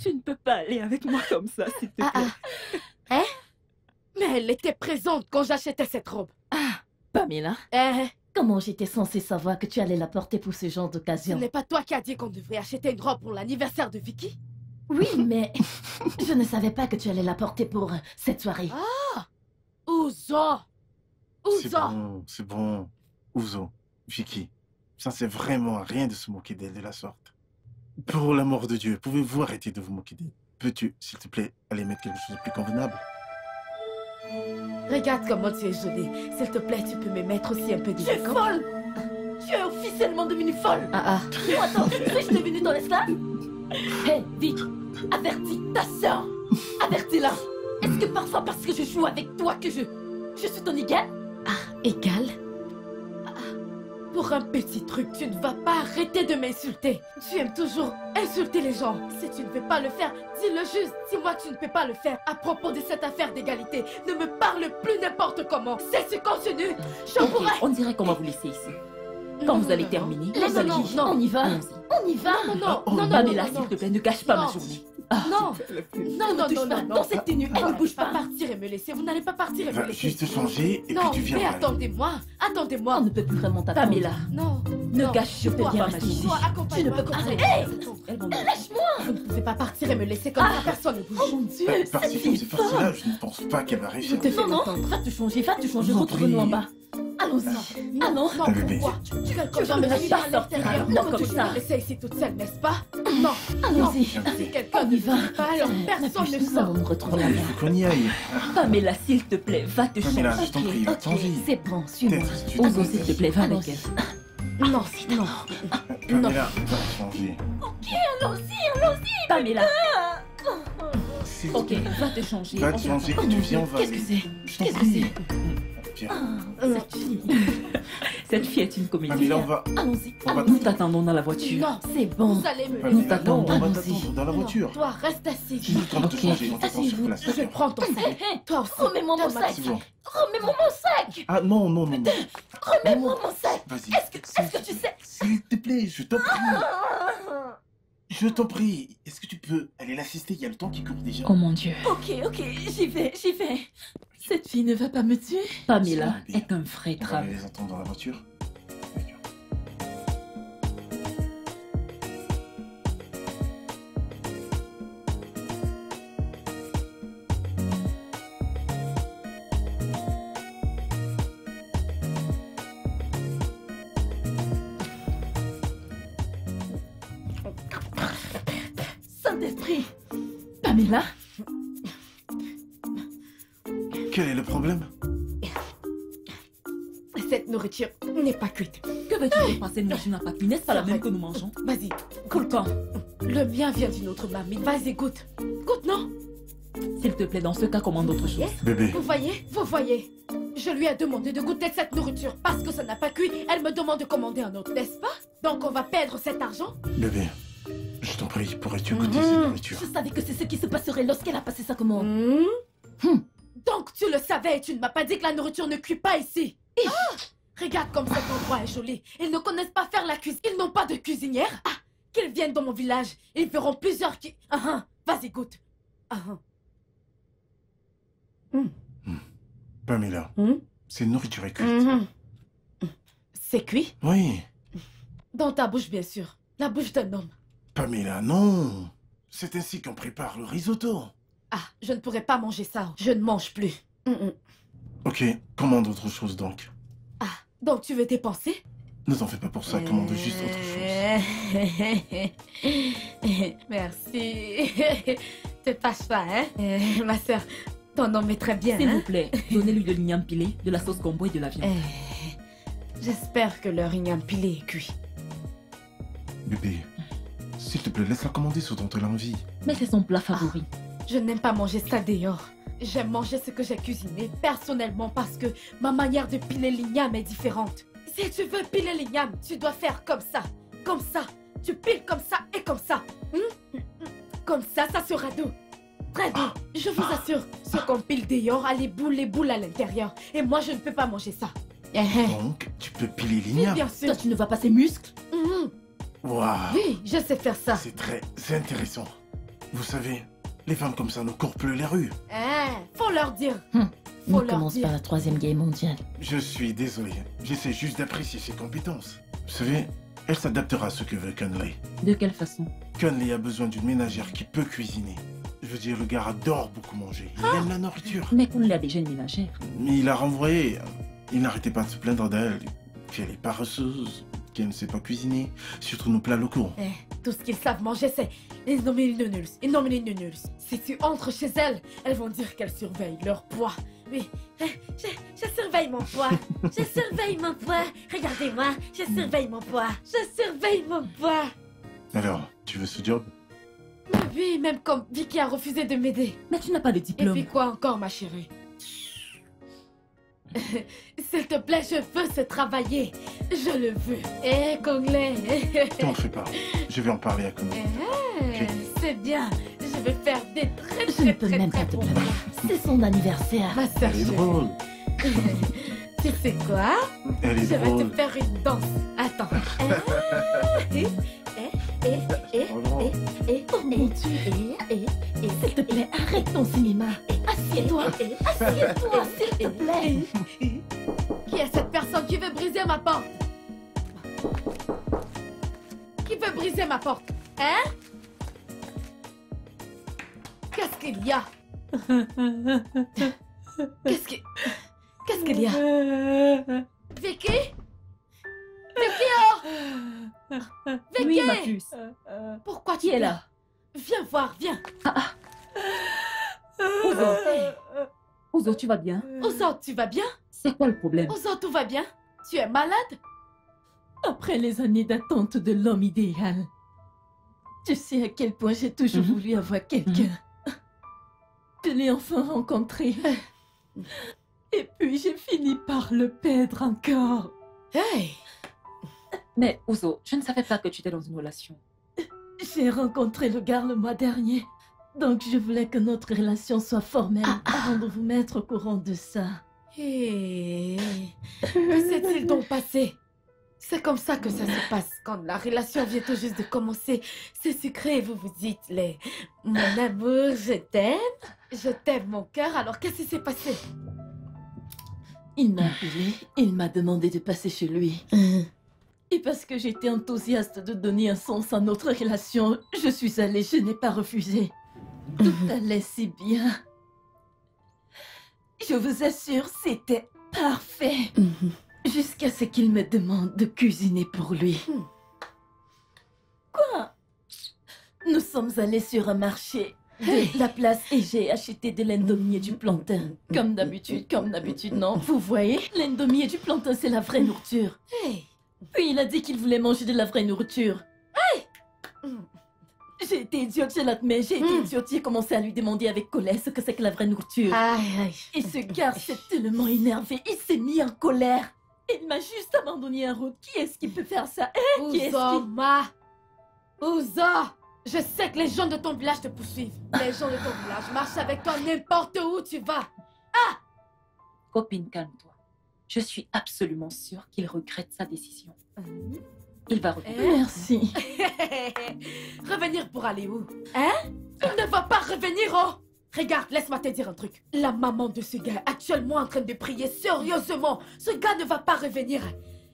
Tu ne peux pas aller avec moi comme ça, s'il te plaît. Hein? Mais elle était présente quand j'achetais cette robe. Pamela, Hein? comment j'étais censée savoir que tu allais la porter pour ce genre Ce d'occasion? n'est pas toi qui as dit qu'on devrait acheter une robe pour l'anniversaire de Vicky? Oui, mais je ne savais pas que tu allais la porter pour cette soirée. Ouzo! C'est bon. Ouzo, Vicky, ça c'est vraiment rien de se moquer d'elle de la sorte. Pour l'amour de Dieu, pouvez-vous arrêter de vous moquer d'elle? Peux-tu, s'il te plaît, aller mettre quelque chose de plus convenable? Regarde comment tu es jolie. S'il te plaît, tu peux me mettre aussi un peu de Tu es make-up? folle! Tu es officiellement devenue folle! Ah. Moi, attends, suis-je devenue ton esclave? Hé, Vic, avertis ta sœur! Avertis-la! Est-ce que parfois, parce que je joue avec toi, que je suis ton égal? Égal? Pour un petit truc, tu ne vas pas arrêter de m'insulter. Tu aimes toujours insulter les gens. Si tu ne veux pas le faire, dis-le juste. Dis-moi que tu ne peux pas le faire. À propos de cette affaire d'égalité, ne me parle plus n'importe comment. C'est ce contenu. Je Ok, pourrais... on dirait qu'on va vous laisser ici. Quand vous allez terminer, Les vous allez amis, quitter. on y va! Allons-y. On y va! Non, Pamela, s'il te plaît, ne gâche pas ma Non. journée. Non, Ne touche pas dans cette tenue, elle ne bouge pas pas! partir et me laisser. Vous n'allez pas partir et me Va laisser. juste changer et Non, puis tu mais viens. attendez-moi. On Attendez-moi. ne peut plus vraiment t'attendre. Pamela, Non. ne non. gâche surtout Toi, pas ma reste journée. ici. Toi, accompagne-moi. Tu ne peux pas- Arrête. Hey. Elles vont me- Vous ne pouvez pas partir et me laisser comme ça. Personne ne bouge. Oh mon Dieu! Parti cette comme fille c'est est parti folle. là, je ne pense pas qu'elle va Je réussir. te fais Non, entendre. Va te changer, Je vous en retrouve-nous en prie. bas. Allons-y. Non, Allons. bébé. pourquoi? Tu vas me laisser pas pas sortir. l'intérieur. Non, Non, comme tu ça. vas me laisser ici toute seule, n'est-ce pas? Non. Allons-y. Si quelqu'un On ne y va. dit pas, alors personne ne Nous allons sort. nous retrouver là-bas. Il faut qu'on y aille. Pamela, s'il te plaît, va te changer. Pamela, je t'en prie, va te Ok, changer. c'est bon, suis-moi. Peut-être tu Ozo, s'il te plaît, va avec Allons-y. elle. Non, non. Pamela, va te changer. Pamela, S'il te ok, plaît. va te changer. Va te changer et tu viens, on va Qu'est-ce que aller. c'est? Je t'en Qu'est-ce que prie. c'est? Viens. Cette fille. Cette fille est une comédienne. Pamela, on va... Allons-y. On va... Nous t'attendons dans la voiture. Non, C'est bon. vous allez me Pamela, laisser. t'attendons. non, on va Allons-y. t'attendre dans la voiture. Non, toi, reste assis. Tu nous temps de te Ok. changer, on t'attend sur Asseyez-vous. place. Je prends ton sac. Toi aussi. Remets-moi mon Donne-moi sac. C'est bon. Remets-moi mon sac. Ah non, non, non, non. Remets-moi mon sac. Vas-y. Est-ce que tu sais? S'il te plaît, je t'en prie. Je t'en prie. Est-ce que tu peux aller l'assister? Il y a le temps qui court déjà. Oh mon Dieu. Ok, j'y vais. Cette fille ne va pas me tuer. Pamela C'est bon, est un vrai On va drame. aller les entendre dans la voiture. Saint-Esprit! Pamela? Quel est le problème? Cette nourriture n'est pas cuite. Que veux-tu dire par cette nourriture n'a pas cuit? N'est-ce pas la même que nous mangeons? Vas-y, Colcan, le mien vient d'une autre marmite. Vas-y, goûte. Goûte, non? s'il te plaît, dans ce cas, commande autre chose. Bébé, Vous voyez? Vous voyez? Je lui ai demandé de goûter cette nourriture parce que ça n'a pas cuit. Elle me demande de commander un autre, n'est-ce pas? Donc on va perdre cet argent? bébé, je t'en prie, pourrais-tu goûter cette nourriture? Je savais que c'est ce qui se passerait lorsqu'elle a passé sa commande. Donc tu le savais et tu ne m'as pas dit que la nourriture ne cuit pas ici. Ah! Regarde comme cet endroit est joli. Ils ne connaissent pas faire la cuisine. Ils n'ont pas de cuisinière. Ah! Qu'ils viennent dans mon village. Ils verront plusieurs qui... Vas-y, goûte. Pamela, cette nourriture est cuite. C'est cuit? Oui. Dans ta bouche, bien sûr. La bouche d'un homme. Pamela, non. C'est ainsi qu'on prépare le risotto. Ah, je ne pourrais pas manger ça. Je ne mange plus. Ok, commande autre chose donc. Ah, donc tu veux dépenser? Ne t'en fais pas pour ça, commande juste autre chose. Merci. Te fâche pas, hein? Ma soeur, ton nom est très bien, S'il hein? vous plaît, donnez-lui de l'igname pilé, de la sauce gombo et de la viande. J'espère que leur igname pilé est cuit. Bébé, s'il te plaît, laisse-la commander ce dont elle a envie. Mais c'est son plat favori. Je n'aime pas manger ça dehors. J'aime manger ce que j'ai cuisiné personnellement parce que ma manière de piler l'igname est différente. Si tu veux piler l'igname, tu dois faire comme ça. Comme ça. Tu piles comme ça et comme ça. Comme ça, ça sera doux. Très doux. Je vous assure, ce qu'on pile dehors a les boules à l'intérieur. Et moi, je ne peux pas manger ça. Donc, tu peux piler Oui, l'igname. bien sûr. Toi, tu ne vois pas ses muscles? Waouh, Oui, je sais faire ça. c'est très intéressant. Vous savez, les femmes comme ça nous courent plus les rues. Faut leur dire. On Faut leur commence dire. par la Troisième Guerre mondiale. Je suis désolé, j'essaie juste d'apprécier ses compétences. Vous savez, elle s'adaptera à ce que veut Conley. De quelle façon? Conley a besoin d'une ménagère qui peut cuisiner. Je veux dire, le gars adore beaucoup manger. Il aime la nourriture. Mais qu'on l'a déjà une ménagère. Mais il a renvoyé. Il n'arrêtait pas de se plaindre d'elle. Qu'elle est paresseuse, qu'elle ne sait pas cuisiner. Surtout nos plats locaux. Tout ce qu'ils savent manger, c'est les nominés nuls. Si tu entres chez elles, elles vont dire qu'elles surveillent leur poids. Oui, je surveille mon poids. Je surveille mon poids. Regardez-moi, je surveille mon poids. Je surveille mon poids. Alors, tu veux ce job? Oui, même comme Vicky a refusé de m'aider. Mais tu n'as pas de Et diplôme. puis quoi encore, ma chérie? S'il te plaît, je veux ce travailler. Je le veux. Conglais. T'en fais pas. Je vais en parler à Conley. C'est bien. Je vais faire des très Je ne très peux très même très pas te bons blâmer. plats. C'est son anniversaire. Ma soeur Elle est chérie. drôle. Tu sais quoi? Elle est Je vais drôle. te faire une danse. Attends. Oh mon Dieu! S'il te plaît, arrête ton cinéma! Assieds-toi! Assieds-toi, s'il te plaît! Qui est cette personne qui veut briser ma porte? Qui veut briser ma porte? Hein? Qu'est-ce qu'il y a? Qu'est-ce qu'il y a? Vicky? Vicky, oh! Vicky! Oui, ma puce. Pourquoi tu Qui est pleures? là? Viens voir, viens. Ozo. Ozo, tu vas bien? Ozo, tu vas bien? C'est quoi le problème? Ozo, tout va bien? Tu es malade? Après les années d'attente de l'homme idéal, tu sais à quel point j'ai toujours voulu avoir quelqu'un. Je l'ai enfin rencontré. Et puis j'ai fini par le perdre encore. Hey! Mais Ozo, je ne savais pas que tu étais dans une relation. J'ai rencontré le gars le mois dernier. Donc je voulais que notre relation soit formelle avant de vous mettre au courant de ça. Hey. Que s'est-il donc passé? C'est comme ça que ça se passe quand la relation vient tout juste de commencer. C'est sucré, vous vous dites les... Mon amour, je t'aime mon cœur, alors qu'est-ce qui s'est passé? Il m'a appelé, il m'a demandé de passer chez lui. Et parce que j'étais enthousiaste de donner un sens à notre relation, je suis allée, je n'ai pas refusé. Tout allait si bien. Je vous assure, c'était parfait. Jusqu'à ce qu'il me demande de cuisiner pour lui. Quoi? Nous sommes allés sur un marché de la place et j'ai acheté de l'indomie et du plantain. Comme d'habitude, non. Vous voyez, l'indomie et du plantain, c'est la vraie nourriture. Hey. Puis il a dit qu'il voulait manger de la vraie nourriture. Hey! J'ai été idiote, je l'admets, j'ai été idiote. J'ai commencé à lui demander avec colère ce que c'est que la vraie nourriture. Aïe, aïe. Et ce gars s'est tellement énervé, il s'est mis en colère. Il m'a juste abandonné en route. Qui est-ce qui peut faire ça? Qui est-ce qui... Uzoma! Uzo! Je sais que les gens de ton village te poursuivent. Les gens de ton village marchent avec toi n'importe où tu vas. Copine, calme-toi. Je suis absolument sûre qu'il regrette sa décision. Il va revenir. Merci. Revenir pour aller où? Hein? Il ne va pas revenir, oh! Regarde, laisse-moi te dire un truc. La maman de ce gars est actuellement en train de prier sérieusement. Ce gars ne va pas revenir.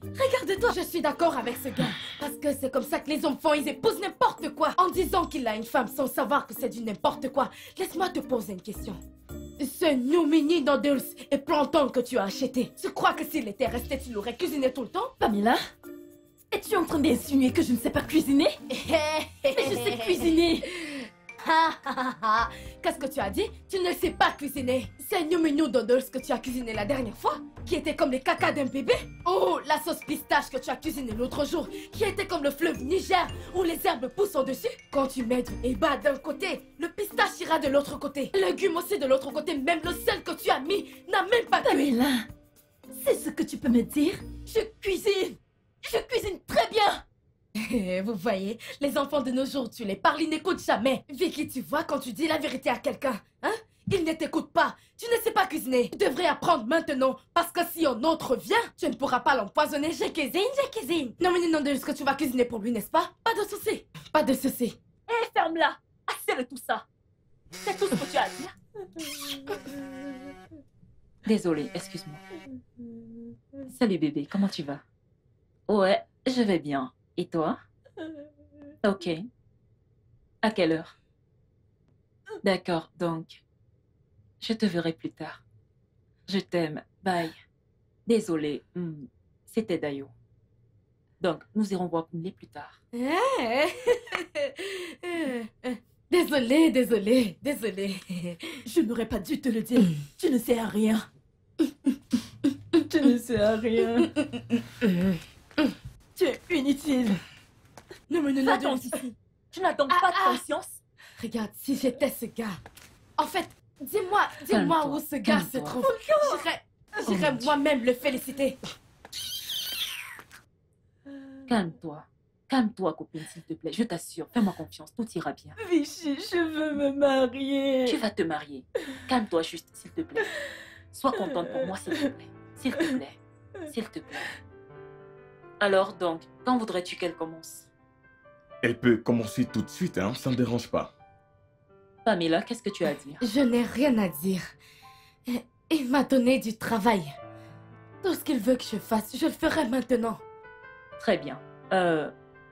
Regarde-toi, je suis d'accord avec ce gars. Parce que c'est comme ça que les hommes font, ils épousent n'importe quoi. En disant qu'il a une femme sans savoir que c'est du n'importe quoi. Laisse-moi te poser une question. Ce New Mini Noodles et plantain que tu as acheté, tu crois que s'il était resté, tu l'aurais cuisiné tout le temps? Pamela, es-tu en train d'insinuer que je ne sais pas cuisiner? Mais je sais cuisiner. Qu'est-ce que tu as dit? Tu ne sais pas cuisiner. C'est New Mini Noodles que tu as cuisiné la dernière fois, qui était comme les caca d'un bébé. Oh, la sauce pistache que tu as cuisinée l'autre jour, qui était comme le fleuve Niger, où les herbes poussent au-dessus. Quand tu mets du eba d'un côté, le pistache ira de l'autre côté. Le légume aussi de l'autre côté, même le sel que tu as mis n'a même pas cuit. Pamela, c'est ce que tu peux me dire? Je cuisine très bien. Vous voyez, les enfants de nos jours, tu les parles, ils n'écoutent jamais. Vicky, tu vois, quand tu dis la vérité à quelqu'un, hein, ils ne t'écoutent pas. Tu ne sais pas cuisiner. Tu devrais apprendre maintenant, parce que si un autre vient, tu ne pourras pas l'empoisonner. Je cuisine. Non, mais non, de ce que tu vas cuisiner pour lui, n'est-ce pas? Pas de souci. Pas de souci. Hé, ferme-la! Assez de tout ça! C'est tout ce que tu as à dire? Désolée, excuse-moi. Salut bébé, comment tu vas? Ouais, je vais bien. Et toi? Ok. À quelle heure? D'accord, donc... Je te verrai plus tard. Je t'aime. Bye. Désolée, c'était Dayo. Donc, nous irons voir Kunle plus tard. Désolée. Je n'aurais pas dû te le dire. Tu ne sais à rien. Tu ne sais à rien. Tu es inutile. Non, Va donc ici. Tu n'as donc pas de conscience? Regarde, si j'étais ce gars... En fait, dis-moi Calme-toi, où ce gars se calme-toi. trouve. J'irais moi-même le féliciter. Calme-toi. Calme-toi, copine, s'il te plaît. Je t'assure, fais-moi confiance, tout ira bien. Vichy, je veux me marier. Tu vas te marier. Calme-toi juste, s'il te plaît. Sois contente pour moi, s'il te plaît. S'il te plaît. S'il te plaît. Alors donc, quand voudrais-tu qu'elle commence? Elle peut commencer tout de suite, hein, ça ne dérange pas. Pamela, qu'est-ce que tu as à dire? Je n'ai rien à dire. Il m'a donné du travail. Tout ce qu'il veut que je fasse, je le ferai maintenant. Très bien.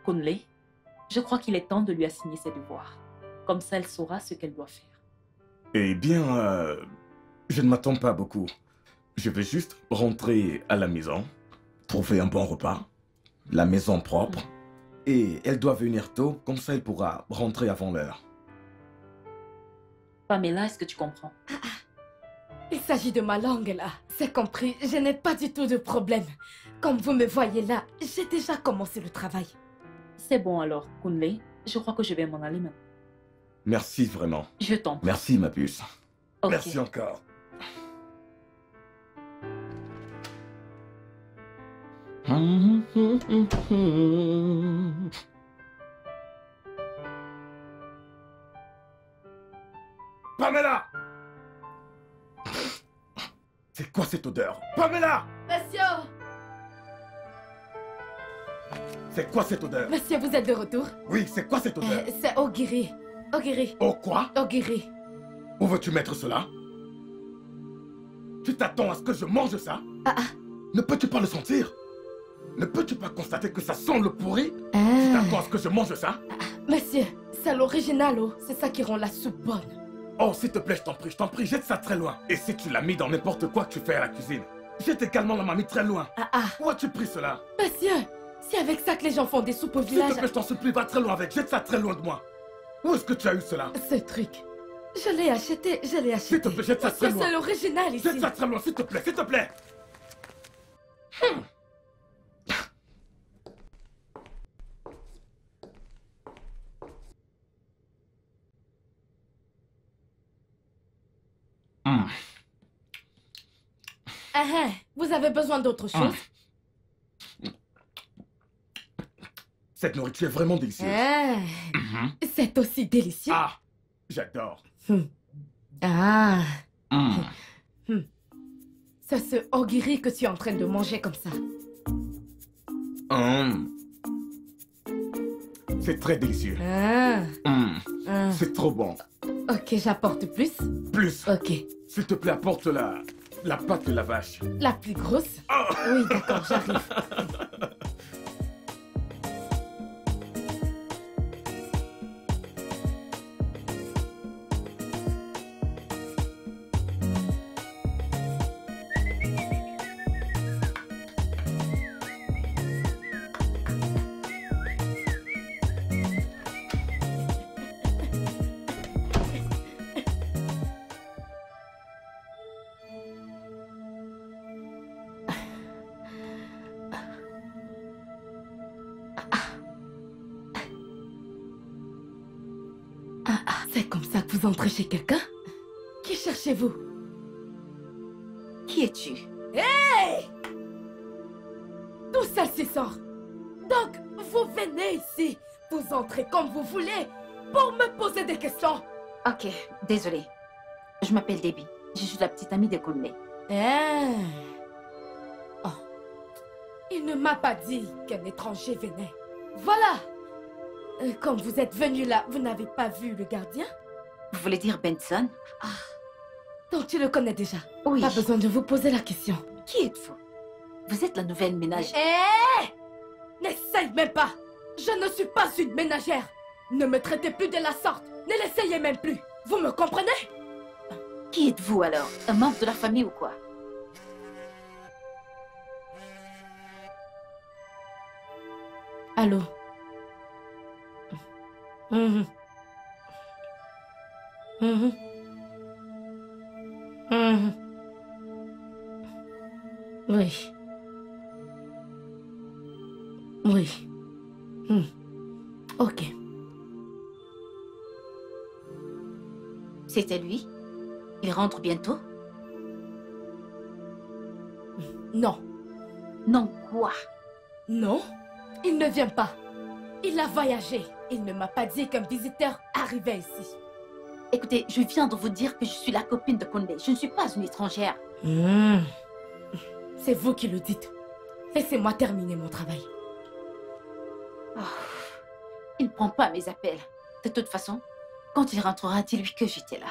Kunle, je crois qu'il est temps de lui assigner ses devoirs. Comme ça, elle saura ce qu'elle doit faire. Eh bien, je ne m'attends pas beaucoup. Je vais juste rentrer à la maison, trouver un bon repas, la maison propre, et elle doit venir tôt, comme ça elle pourra rentrer avant l'heure. Pamela, est-ce que tu comprends? Il s'agit de ma langue là. C'est compris, je n'ai pas du tout de problème. Comme vous me voyez là, j'ai déjà commencé le travail. C'est bon alors, Kunle. Je crois que je vais m'en aller maintenant. Merci vraiment. Je t'en prie. Merci ma puce. Ok. Merci encore. Pamela! C'est quoi cette odeur? Pamela! Monsieur! C'est quoi cette odeur? Monsieur, vous êtes de retour? Oui, c'est quoi cette odeur? C'est Ogiri. Ogiri. Oh quoi? Ogiri. Où veux-tu mettre cela? Tu t'attends à ce que je mange ça? Ne peux-tu pas le sentir? Ne peux-tu pas constater que ça sent le pourri? Tu t'attends à ce que je mange ça? Monsieur, c'est l'original, oh. C'est ça qui rend la soupe bonne. Oh, s'il te plaît, je t'en prie, jette ça très loin. Et si tu l'as mis dans n'importe quoi que tu fais à la cuisine, jette également la mamie très loin. Où as-tu pris cela? Monsieur, c'est avec ça que les gens font des soupes au S'il village. te plaît, je t'en supplie, va très loin avec, jette ça très loin de moi. Où est-ce que tu as eu cela? Ce truc. Je l'ai acheté, je l'ai acheté. S'il te plaît, jette ça très loin. C'est l'original ici. Jette ça très loin, s'il te plaît, s'il te plaît. Vous avez besoin d'autre chose? Cette nourriture est vraiment délicieuse. C'est aussi délicieux. Ah, j'adore. Ah. C'est ce ogiri que tu es en train de manger comme ça. C'est très délicieux. C'est trop bon. Ok, j'apporte plus. Plus. Ok. S'il te plaît, apporte la pâte de la vache. La plus grosse? Oui, d'accord, j'arrive. C'est comme ça que vous entrez chez quelqu'un? Qui cherchez-vous? Qui es-tu? Hey! D'où ça se sort? Donc, vous venez ici, vous entrez comme vous voulez, pour me poser des questions. Ok, désolée. Je m'appelle Debbie. Je suis la petite amie de Kunle. Oh. Il ne m'a pas dit qu'un étranger venait. Voilà. Comme vous êtes venu là, vous n'avez pas vu le gardien? Vous voulez dire Benson? Donc tu le connais déjà. Oui. Pas besoin de vous poser la question. Qui êtes-vous? Vous êtes la nouvelle ménagère. N'essaye même pas. Je ne suis pas une ménagère. Ne me traitez plus de la sorte. Ne l'essayez même plus. Vous me comprenez? Qui êtes-vous alors? Un membre de la famille ou quoi? Allô? Oui. Oui. Ok. C'était lui? Il rentre bientôt? Non. Non, quoi? Non, il ne vient pas. Il a voyagé. Il ne m'a pas dit qu'un visiteur arrivait ici. Écoutez, je viens de vous dire que je suis la copine de Kunle. Je ne suis pas une étrangère. C'est vous qui le dites. Laissez-moi terminer mon travail. Oh, il ne prend pas mes appels. De toute façon, quand il rentrera, dis-lui que j'étais là.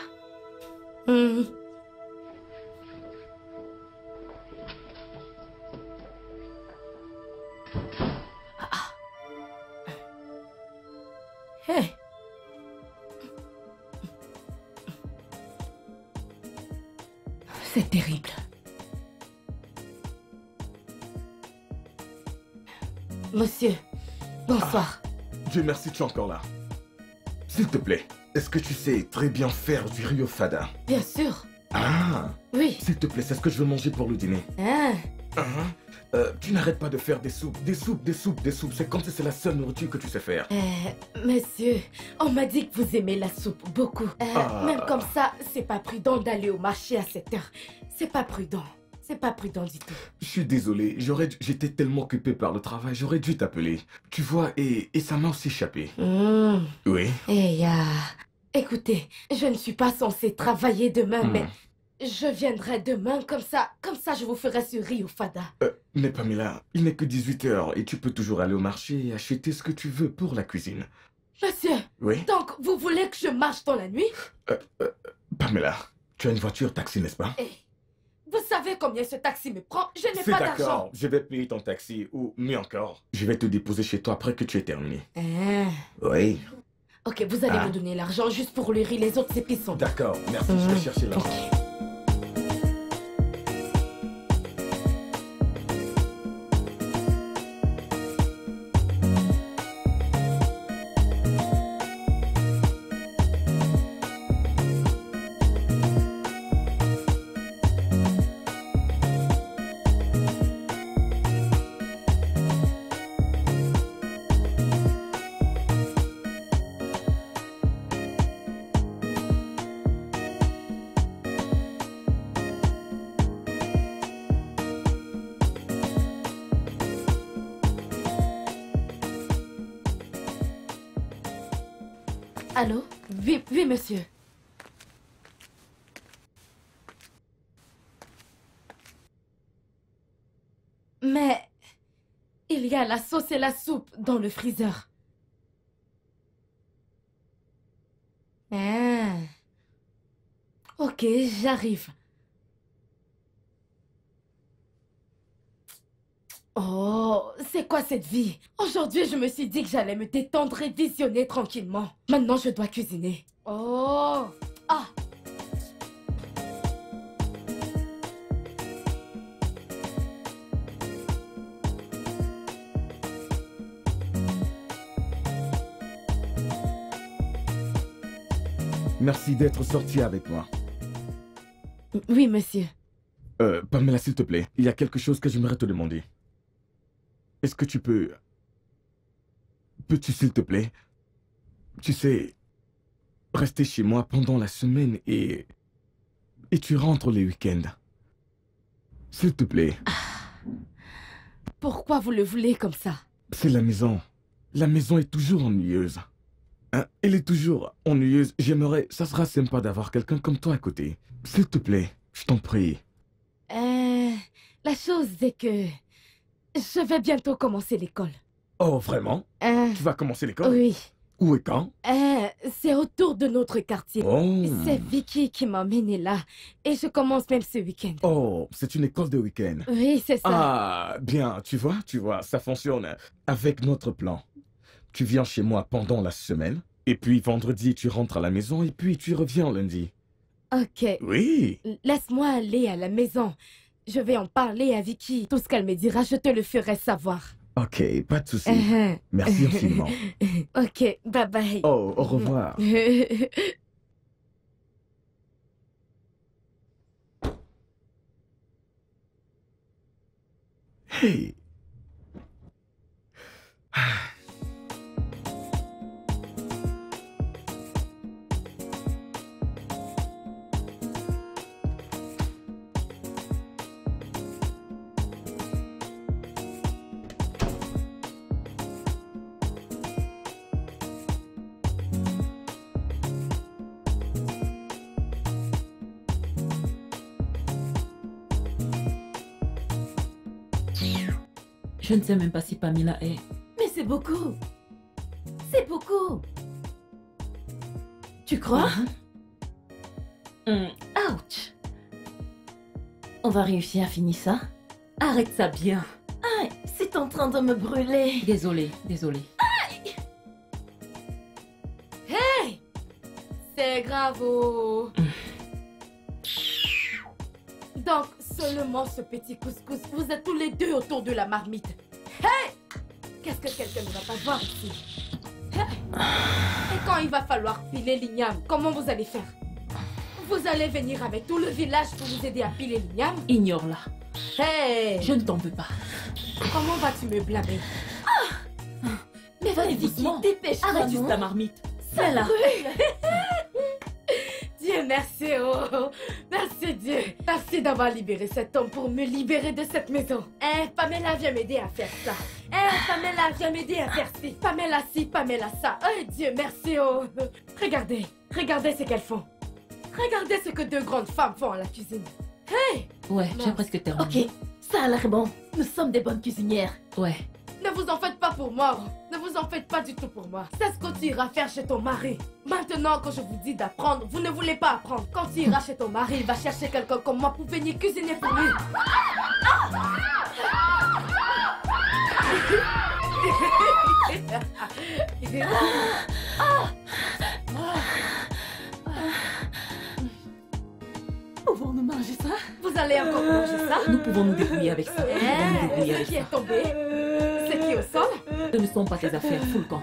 Hey. C'est terrible. Monsieur, bonsoir. Dieu merci, tu es encore là. S'il te plaît, est-ce que tu sais très bien faire du riz au fada? Bien sûr. Ah! Oui. S'il te plaît, c'est ce que je veux manger pour le dîner. Tu n'arrêtes pas de faire des soupes, des soupes, des soupes, des soupes. C'est comme si c'est la seule nourriture que tu sais faire. Monsieur, on m'a dit que vous aimez la soupe beaucoup. Même comme ça, c'est pas prudent d'aller au marché à cette heure. C'est pas prudent. C'est pas prudent du tout. Je suis désolé, j'étais tellement occupé par le travail, j'aurais dû t'appeler. Tu vois, et ça m'a aussi échappé. Oui. Écoutez, je ne suis pas censée travailler demain, mais je viendrai demain, comme ça je vous ferai ce riz au fada. Mais Pamela, il n'est que 18h et tu peux toujours aller au marché et acheter ce que tu veux pour la cuisine. Monsieur, oui? Donc vous voulez que je marche dans la nuit? Pamela, tu as une voiture taxi, n'est-ce pas? Vous savez combien ce taxi me prend? Je n'ai pas d'argent. C'est d'accord, je vais payer ton taxi, ou mieux encore, je vais te déposer chez toi après que tu aies terminé. Oui. Ok, vous allez me donner l'argent juste pour le riz, les autres épices sont... D'accord, merci, je vais chercher l'argent. Allô? Oui, oui, monsieur. Mais il y a la sauce et la soupe dans le freezer. Ah. Ok, j'arrive. Oh, c'est quoi cette vie? Aujourd'hui, je me suis dit que j'allais me détendre et visionner tranquillement. Maintenant, je dois cuisiner. Oh! Ah! Merci d'être sorti avec moi. Oui, monsieur. Pamela, s'il te plaît, il y a quelque chose que j'aimerais te demander. Est-ce que tu peux... Peux-tu, s'il te plaît, tu sais, rester chez moi pendant la semaine et tu rentres les week-ends? S'il te plaît. Pourquoi vous le voulez comme ça? C'est la maison. La maison est toujours ennuyeuse. Hein? Elle est toujours ennuyeuse. J'aimerais... Ça sera sympa d'avoir quelqu'un comme toi à côté. S'il te plaît, je t'en prie. La chose est que je vais bientôt commencer l'école. Oh, vraiment? Tu vas commencer l'école? Oui. Où et quand? C'est autour de notre quartier. Oh. C'est Vicky qui m'a emmenée là. Et je commence même ce week-end. Oh, c'est une école de week-end. Oui, c'est ça. Ah, bien, tu vois, ça fonctionne avec notre plan. Tu viens chez moi pendant la semaine, et puis vendredi, tu rentres à la maison, et puis tu reviens lundi. Ok. Oui. Laisse-moi aller à la maison. Je vais en parler à Vicky. Tout ce qu'elle me dira, je te le ferai savoir. Ok, pas de souci. Merci infiniment. Ok, bye bye. Oh, au revoir. Hey. Je ne sais même pas si Pamela est... Mais c'est beaucoup. C'est beaucoup. Tu crois? Ouch! On va réussir à finir ça? Arrête ça bien. Ah, c'est en train de me brûler. Désolée. Hey! C'est grave. Oh. Donc, seulement ce petit couscous. Vous êtes tous les deux autour de la marmite. Hey! Qu'est-ce que quelqu'un ne va pas voir ici? Hey! Et quand il va falloir piler l'igname, comment vous allez faire? Vous allez venir avec tout le village pour vous aider à piler l'igname? Ignore-la. Hey! Je ne t'en veux pas. Comment vas-tu me blâmer? Mais vas-y, Vicky, doucement. dépêche-toi, Arrête juste non? ta marmite. C'est là. Dieu merci, oh! Merci Dieu! Merci d'avoir libéré cet homme pour me libérer de cette maison. Pamela vient m'aider à faire ça. Pamela vient m'aider à faire ci. Pamela ci, Pamela ça. Dieu merci, oh! Regardez ce qu'elles font. Regardez ce que deux grandes femmes font à la cuisine. Hey! Ouais, j'ai Non. presque terminé. Ok, ça a l'air bon. Nous sommes des bonnes cuisinières. Ouais. Ne vous en faites pas pour moi. Ne vous en faites pas du tout pour moi. C'est ce que tu iras faire chez ton mari. Maintenant, quand je vous dis d'apprendre, vous ne voulez pas apprendre. Quand tu iras chez ton mari, il va chercher quelqu'un comme moi pour venir cuisiner pour lui. Pouvons-nous manger ça? Vous allez encore manger ça? Nous pouvons nous débrouiller avec ça. Nous pouvons nous débrouiller Ce avec qui ça. est tombé? Ce qui est au sol? Ce ne sont pas tes affaires, fous le camp.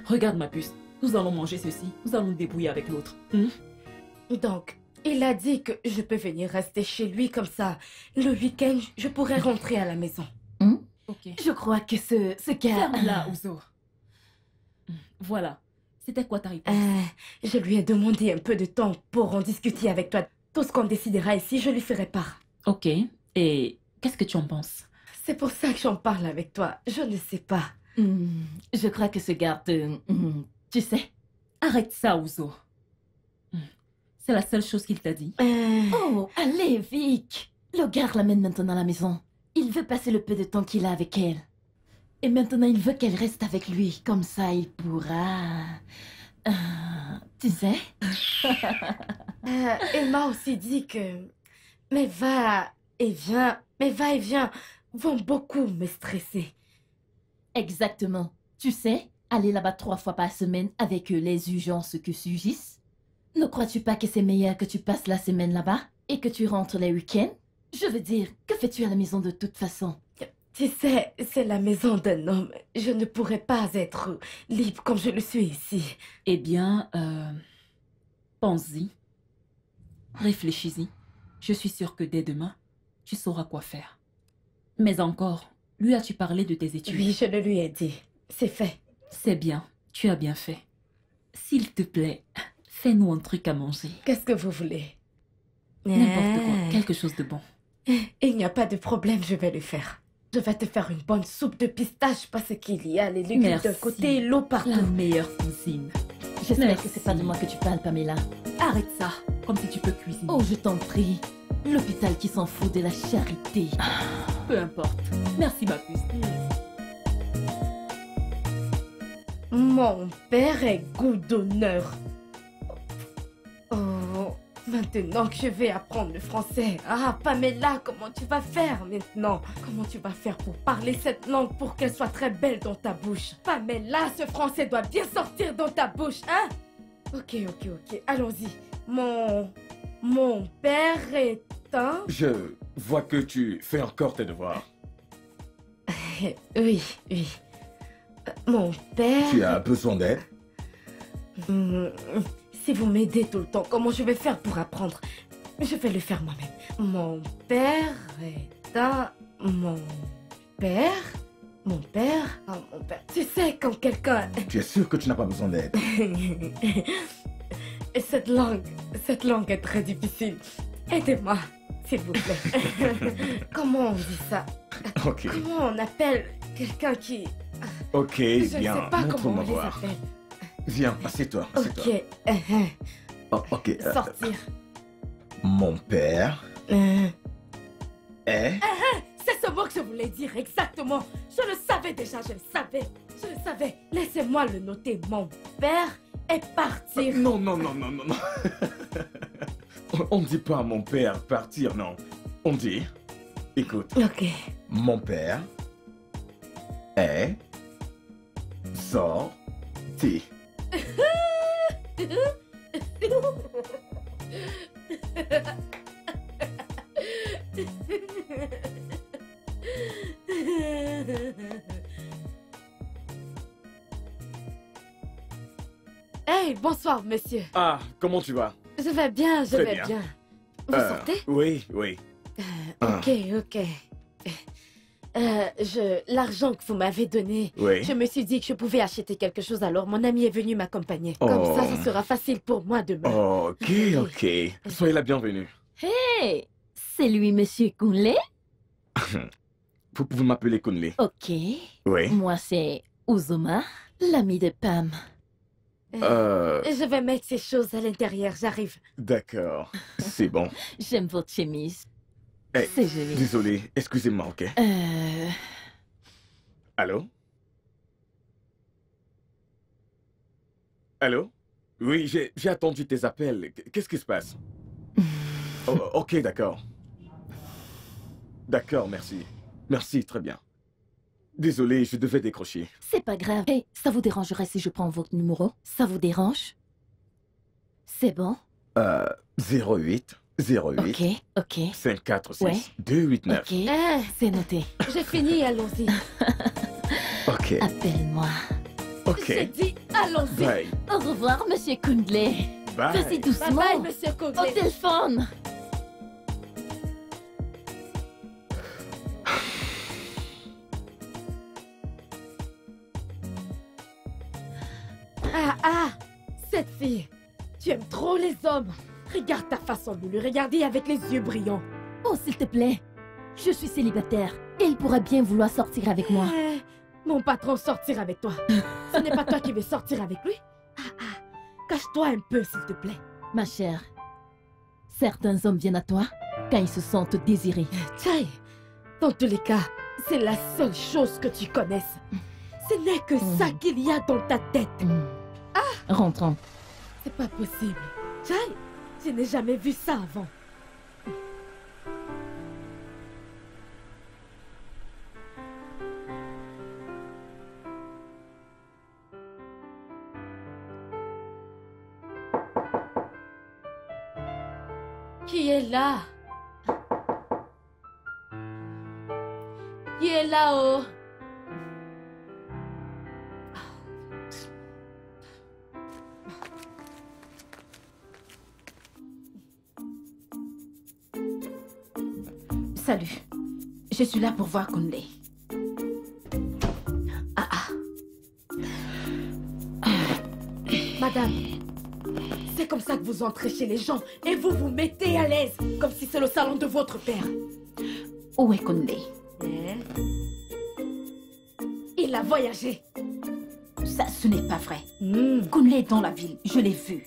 Regarde ma puce. Nous allons manger ceci. Nous allons nous débrouiller avec l'autre. Donc, il a dit que je peux venir rester chez lui comme ça. Le week-end, je pourrais rentrer à la maison. Ok. Je crois que ce gars... Ferme-la, Ouzo. Voilà. C'était quoi ta réponse? Je lui ai demandé un peu de temps pour en discuter avec toi. Tout ce qu'on décidera ici, je lui ferai part. Ok. Et qu'est-ce que tu en penses? C'est pour ça que j'en parle avec toi. Je ne sais pas. Je crois que ce garde... tu sais, Arrête ça, Ouzo. C'est la seule chose qu'il t'a dit. Oh, allez, Vic. Le gars l'amène maintenant à la maison. Il veut passer le peu de temps qu'il a avec elle. Et maintenant, il veut qu'elle reste avec lui. Comme ça, il pourra... tu sais? Elle m'a aussi dit que mes va-et-vient vont beaucoup me stresser. Exactement. Tu sais, aller là-bas 3 fois par semaine avec les urgences que surgissent. Ne crois-tu pas que c'est meilleur que tu passes la semaine là-bas et que tu rentres les week-ends? Je veux dire, que fais-tu à la maison de toute façon? Tu sais, c'est la maison d'un homme. Je ne pourrais pas être libre comme je le suis ici. Eh bien, pense-y. Réfléchis-y. Je suis sûre que dès demain, tu sauras quoi faire. Mais encore, lui as-tu parlé de tes études? Oui, je le lui ai dit. C'est fait. C'est bien, tu as bien fait. S'il te plaît, fais-nous un truc à manger. Qu'est-ce que vous voulez? N'importe quoi, quelque chose de bon. Il n'y a pas de problème, je vais le faire. Je vais te faire une bonne soupe de pistache parce qu'il y a les légumes Merci. d'un côté et l'eau partout. La meilleure cuisine. J'espère Merci. que c'est pas de moi que tu parles, Pamela. Arrête ça, comme si tu peux cuisiner. Oh, je t'en prie. L'hôpital qui s'en fout de la charité. Peu importe. Merci ma puce. Mon père est goudonneur. Oh, maintenant que je vais apprendre le français. Ah, Pamela, comment tu vas faire maintenant? Comment tu vas faire pour parler cette langue pour qu'elle soit très belle dans ta bouche? Pamela, ce français doit bien sortir dans ta bouche, hein? Ok, allons-y. Mon père est un... Je vois que tu fais encore tes devoirs. Oui. Mon père... Tu as besoin d'aide? Si vous m'aidez tout le temps, comment je vais faire pour apprendre? Je vais le faire moi-même. Mon père est un... Mon père... Tu sais, quand quelqu'un... Tu es sûr que tu n'as pas besoin d'aide? Cette langue est très difficile. Aidez-moi, s'il vous plaît. Comment on dit ça? Ok. Comment on appelle quelqu'un qui... Ok, Je ne sais bien, pas comment montre-moi on les voir. appelle. Viens, assieds-toi. Ok, Oh, ok. sortir. Mon père est... C'est ce mot que je voulais dire, exactement. Je le savais déjà, je le savais. Laissez-moi le noter. Mon père est parti. Non. On ne dit pas mon père partir, non. On dit... Écoute, Ok. mon père est sorti. Hey, bonsoir, monsieur. Ah, comment tu vas? Je vais bien, je Très vais bien. bien. Vous sortez? Oui. Ok. L'argent que vous m'avez donné, Oui. je me suis dit que je pouvais acheter quelque chose, alors mon ami est venu m'accompagner. Comme Oh. ça sera facile pour moi demain. Ok. Soyez la bienvenue. Hey, c'est lui, Monsieur Kunle? Vous pouvez m'appeler Kunle. Ok. Oui. Moi, c'est Uzoma, l'ami de Pam. Je vais mettre ces choses à l'intérieur, j'arrive. D'accord. C'est bon. J'aime votre chemise. Eh, C'est joli. Désolé, excusez-moi, ok? Allô? Allô? Oui, j'ai attendu tes appels. Qu'est-ce qui se passe? Oh, ok, d'accord. D'accord, merci. Merci, très bien. Désolé, je devais décrocher. C'est pas grave. Hey, ça vous dérangerait si je prends votre numéro? Ça vous dérange? C'est bon? 08 Ok. 546 Ouais. 289. Ok. C'est noté. J'ai fini, allons-y. Ok. Appelle-moi. Ok. J'ai dit, allons-y. Bye. Au revoir, Monsieur Kundle. Bye. Vas-y Bye doucement. bye, monsieur Koglé. Au téléphone. Ah, cette fille. Tu aimes trop les hommes. Regarde ta façon de le regarder avec les yeux brillants. Oh, s'il te plaît. Je suis célibataire. Il pourra bien vouloir sortir avec moi. Mon patron sortir avec toi. Ce n'est pas toi qui veux sortir avec lui? Cache-toi un peu, s'il te plaît. Ma chère, certains hommes viennent à toi quand ils se sentent désirés. Chai, dans tous les cas, c'est la seule chose que tu connaisses. Ce n'est que ça qu'il y a dans ta tête. Rentrons. C'est pas possible. Chai, je n'ai jamais vu ça avant. Qui est là? Qui est là-haut? Salut. Je suis là pour voir Kunle. Madame, c'est comme ça que vous entrez chez les gens et vous vous mettez à l'aise, comme si c'est le salon de votre père. Où est Kunle? Il a voyagé. Ça, ce n'est pas vrai. Kunle est dans la ville, je l'ai vu.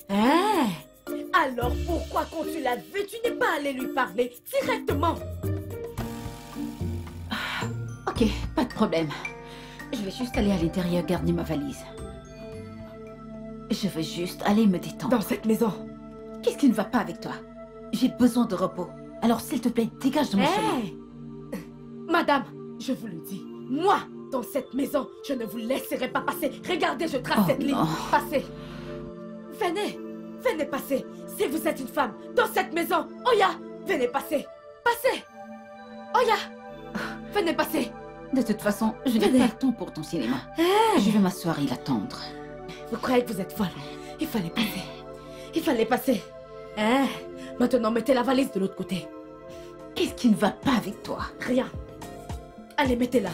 Alors pourquoi quand tu l'as vu, tu n'es pas allé lui parler directement? Ok, pas de problème. Je vais juste aller à l'intérieur garder ma valise. Je veux juste aller me détendre. Dans cette maison. Qu'est-ce qui ne va pas avec toi? J'ai besoin de repos. Alors s'il te plaît, dégage de mon chemin. Madame, je vous le dis, moi, dans cette maison, je ne vous laisserai pas passer. Regardez, je trace cette ligne. Passez. Venez, venez passer. Si vous êtes une femme, dans cette maison, Oya, venez passer. Passez. Oya, venez passer. De toute façon, je n'ai pas le temps pour ton cinéma. Je vais m'asseoir et l'attendre. Vous croyez que vous êtes folle? Il fallait passer. Il fallait passer. Maintenant, mettez la valise de l'autre côté. Qu'est-ce qui ne va pas avec toi? Rien. Allez, mettez-la.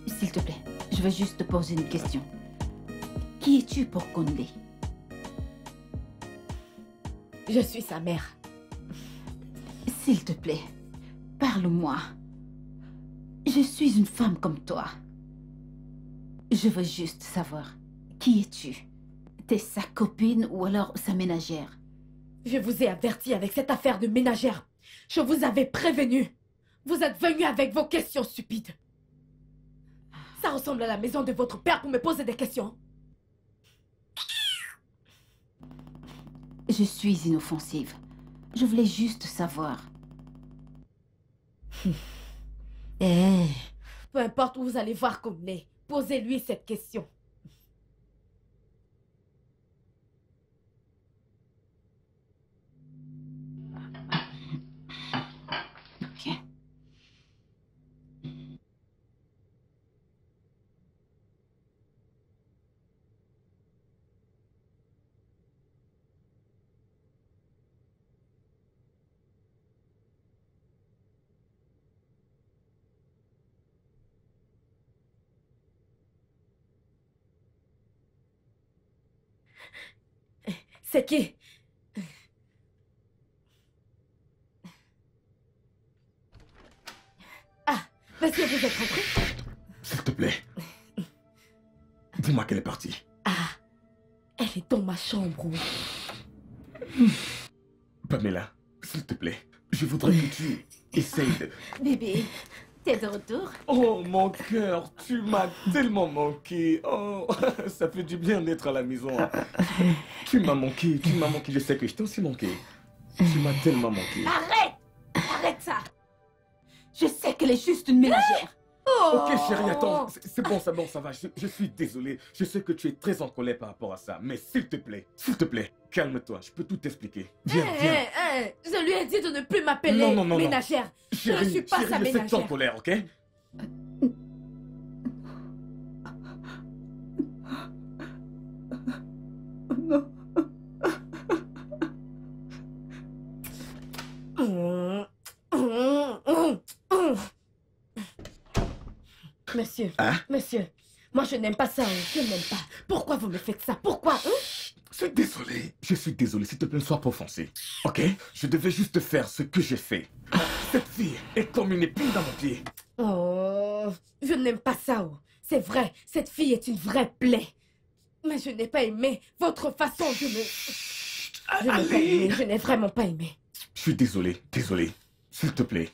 S'il te plaît, je veux juste te poser une question. Qui es-tu pour Kunle? Je suis sa mère. S'il te plaît, parle-moi. Je suis une femme comme toi. Je veux juste savoir, qui es-tu? T'es sa copine ou alors sa ménagère? Je vous ai averti avec cette affaire de ménagère. Je vous avais prévenu. Vous êtes venu avec vos questions stupides. Ça ressemble à la maison de votre père pour me poser des questions. Je suis inoffensive. Je voulais juste savoir. Peu importe où vous allez voir Kunle, posez-lui cette question. Ok. C'est qui? Monsieur, vous êtes rentré? S'il te plaît. Dis-moi qu'elle est partie. Elle est dans ma chambre. Pamela, s'il te plaît. Je voudrais que tu essayes de... Bébé, t'es de retour? Oh, mon cœur, tu m'as tellement manqué. Oh, ça fait du bien d'être à la maison. Tu m'as manqué, Je sais que je t'ai aussi manqué. Tu m'as tellement manqué. Arrête! Arrête ça! Je sais qu'elle est juste une ménagère. Ok, chérie, attends. C'est bon, ça va. Je suis désolé. Je sais que tu es très en colère par rapport à ça. Mais s'il te plaît, calme-toi, je peux tout t'expliquer. Viens, viens. Je lui ai dit de ne plus m'appeler Non, ménagère. Je ne suis pas sa ne fais pas en ménagère. colère, ok? Monsieur, Hein? monsieur, moi je n'aime pas ça, je n'aime pas. Pourquoi vous me faites ça? Pourquoi? Je suis désolé, s'il te plaît, ne sois pas offensé. Ok? Je devais juste faire ce que j'ai fait. Cette fille est comme une épine dans mon pied. Oh, je n'aime pas ça. Oh. C'est vrai, cette fille est une vraie plaie. Mais je n'ai pas aimé votre façon de me... Je n'ai pas aimé, je n'ai vraiment pas aimé. Je suis désolé. S'il te plaît.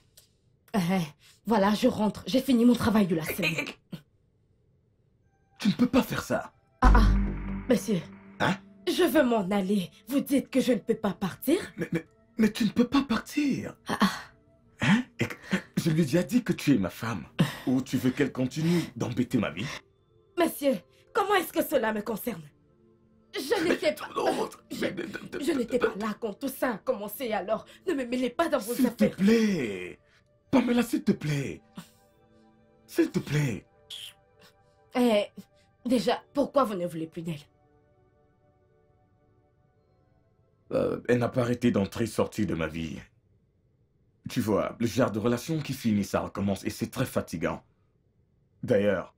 Voilà, je rentre. J'ai fini mon travail de la semaine. Tu ne peux pas faire ça. Monsieur. Hein? Je veux m'en aller. Vous dites que je ne peux pas partir? Mais tu ne peux pas partir. Hein? Je lui ai déjà dit que tu es ma femme. Ou tu veux qu'elle continue d'embêter ma vie? Monsieur, comment est-ce que cela me concerne? Je n'étais pas... Je n'étais pas là quand tout ça a commencé, alors ne me mêlez pas dans vos affaires. S'il te plaît. Pamela, s'il te plaît. S'il te plaît. Déjà, pourquoi vous ne voulez plus d'elle? Elle n'a pas arrêté d'entrer-sortir de ma vie. Tu vois, le genre de relation qui finit, ça recommence et c'est très fatigant. D'ailleurs,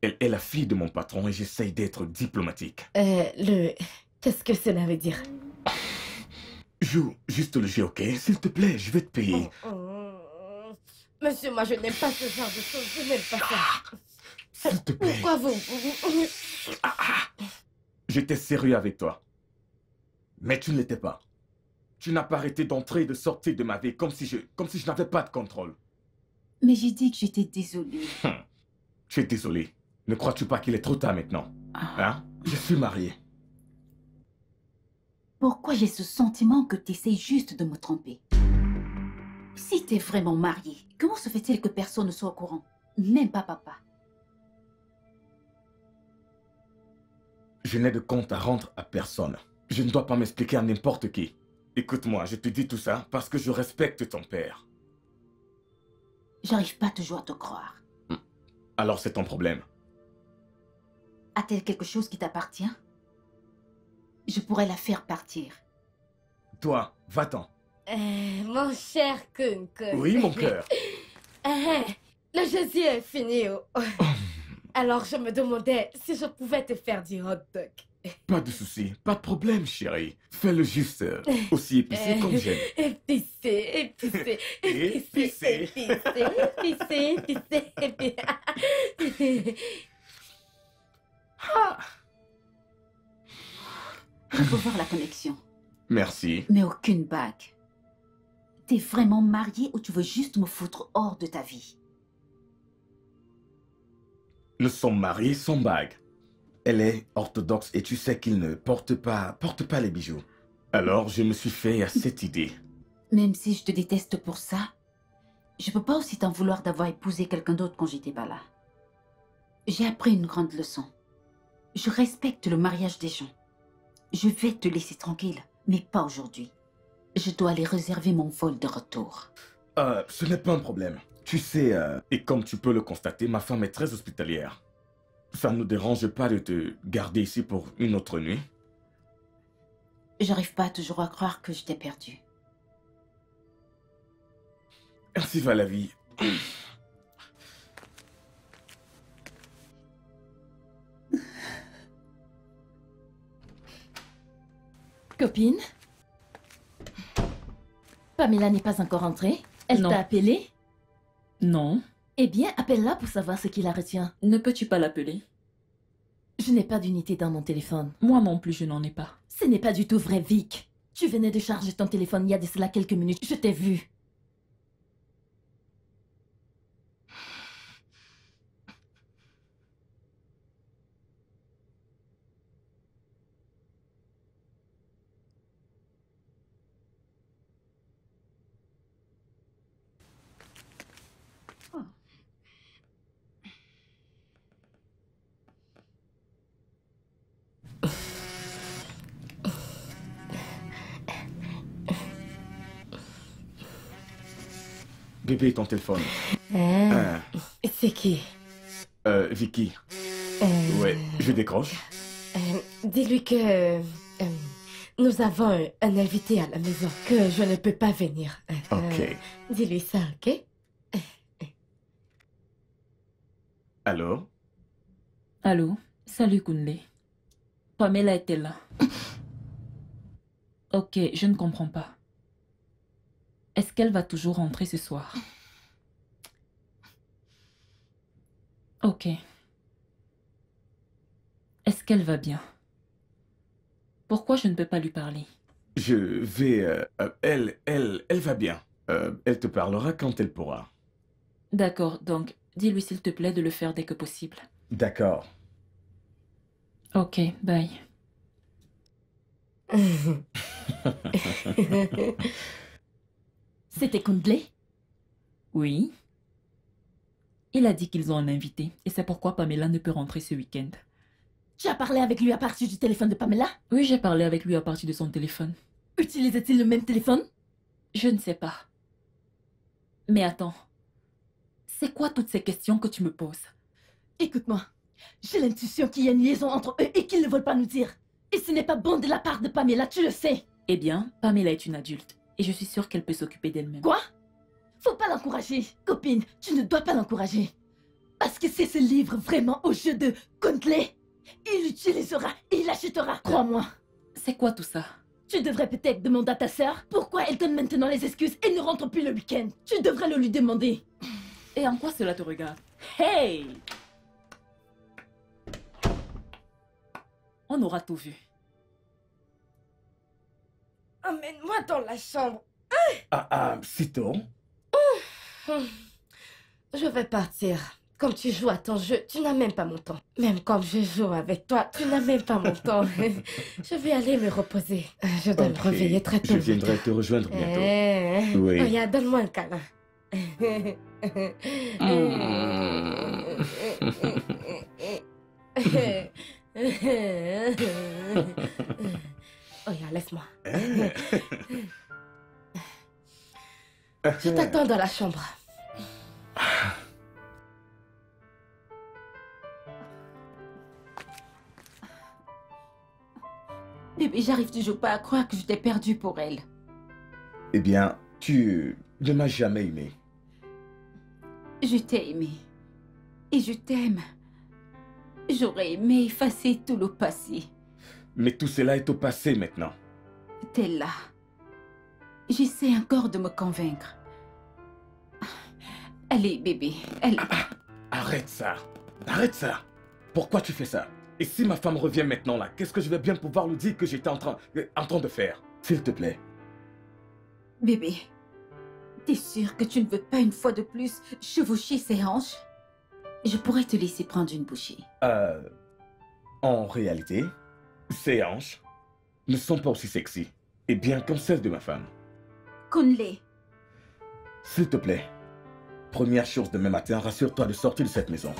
elle est la fille de mon patron et j'essaye d'être diplomatique. Qu'est-ce que cela veut dire? Joue juste le jeu, ok? S'il te plaît, je vais te payer. Monsieur, moi je n'aime pas ce genre de choses, je n'aime pas ça. S'il te plaît. Pourquoi vous... J'étais sérieux avec toi. Mais tu ne l'étais pas. Tu n'as pas arrêté d'entrer et de sortir de ma vie comme si je n'avais pas de contrôle. Mais j'ai dit que j'étais désolée. Tu es désolé. Ne crois-tu pas qu'il est trop tard maintenant? Hein? Je suis marié. Pourquoi j'ai ce sentiment que tu essayes juste de me tromper? Si t'es vraiment marié, comment se fait-il que personne ne soit au courant? Même pas papa. Je n'ai de compte à rendre à personne. Je ne dois pas m'expliquer à n'importe qui. Écoute-moi, je te dis tout ça parce que je respecte ton père. J'arrive pas toujours à te croire. Alors c'est ton problème. A-t-elle quelque chose qui t'appartient? Je pourrais la faire partir. Toi, va-t'en. Mon cher Kun. Oui, mon cœur. Le jeudi est fini. Alors je me demandais si je pouvais te faire du hot dog. Pas de souci, pas de problème, chérie. Fais-le juste aussi épicé comme j'aime. Épicé. Je peux voir la connexion. Merci. Mais aucune bague. T'es vraiment marié ou tu veux juste me foutre hors de ta vie? Nous sommes mariés sans bague. Elle est orthodoxe et tu sais qu'il ne porte pas les bijoux. Alors je me suis fait à cette idée. Même si je te déteste pour ça, je peux pas aussi t'en vouloir d'avoir épousé quelqu'un d'autre quand j'étais pas là. J'ai appris une grande leçon. Je respecte le mariage des gens. Je vais te laisser tranquille, mais pas aujourd'hui. Je dois aller réserver mon vol de retour. Ce n'est pas un problème. Tu sais, et comme tu peux le constater, ma femme est très hospitalière. Ça ne nous dérange pas de te garder ici pour une autre nuit? J'arrive pas toujours à croire que je t'ai perdu. Ainsi va la vie. Copine? Pamela n'est pas encore entrée? Elle Non. t'a appelé? Non. Eh bien, appelle-la pour savoir ce qui la retient. Ne peux-tu pas l'appeler? Je n'ai pas d'unité dans mon téléphone. Moi non plus, je n'en ai pas. Ce n'est pas du tout vrai, Vic. Tu venais de charger ton téléphone il y a de cela quelques minutes. Je t'ai vu. Bébé, ton téléphone. Hein? C'est qui? Vicky. Ouais, je décroche. Dis-lui que nous avons un invité à la maison, que je ne peux pas venir. Ok. Dis-lui ça, ok? Allô? Allô? Salut Kunle. Pamela était là. Ok, je ne comprends pas. Est-ce qu'elle va toujours rentrer ce soir? Ok. Est-ce qu'elle va bien? Pourquoi je ne peux pas lui parler? Je vais... elle va bien. Elle te parlera quand elle pourra. D'accord, donc dis-lui s'il te plaît de le faire dès que possible. D'accord. Ok, bye. C'était Kundle? Oui. Il a dit qu'ils ont un invité et c'est pourquoi Pamela ne peut rentrer ce week-end. Tu as parlé avec lui à partir du téléphone de Pamela? Oui, j'ai parlé avec lui à partir de son téléphone. Utilisait-il le même téléphone? Je ne sais pas. Mais attends. C'est quoi toutes ces questions que tu me poses? Écoute-moi, j'ai l'intuition qu'il y a une liaison entre eux et qu'ils ne veulent pas nous dire. Et ce n'est pas bon de la part de Pamela, tu le sais. Eh bien, Pamela est une adulte et je suis sûre qu'elle peut s'occuper d'elle-même. Quoi? Faut pas l'encourager. Copine, tu ne dois pas l'encourager. Parce que c'est ce livre vraiment au jeu de Kundle. Il l'utilisera et il l'achètera, crois-moi. C'est quoi tout ça? Tu devrais peut-être demander à ta sœur pourquoi elle donne maintenant les excuses et ne rentre plus le week-end. Tu devrais le lui demander. Et en quoi cela te regarde? Hey! On aura tout vu. Emmène-moi dans la chambre. Sitôt. Je vais partir. Comme tu joues à ton jeu, tu n'as même pas mon temps. Même comme je joue avec toi, tu n'as même pas mon temps. Je vais aller me reposer. Je dois me réveiller très tôt. Je viendrai te rejoindre bientôt. Oui. Regarde, donne-moi un câlin. Regarde, laisse-moi. Je t'attends dans la chambre. Bébé, j'arrive toujours pas à croire que je t'ai perdu pour elle. Eh bien, tu ne m'as jamais aimé. Je t'ai aimé. Et je t'aime. J'aurais aimé effacer tout le passé. Mais tout cela est au passé maintenant. T'es là. J'essaie encore de me convaincre. Allez, bébé, allez. Arrête ça. Arrête ça. Pourquoi tu fais ça? Et si ma femme revient maintenant là, qu'est-ce que je vais bien pouvoir lui dire que j'étais en train de faire? S'il te plaît. Bébé, t'es sûr que tu ne veux pas une fois de plus chevaucher ses hanches? Je pourrais te laisser prendre une bouchée. En réalité, ses hanches ne sont pas aussi sexy. Et bien comme celles de ma femme. Kunle, S'il te plaît. Première chose demain matin, rassure-toi de sortir de cette maison.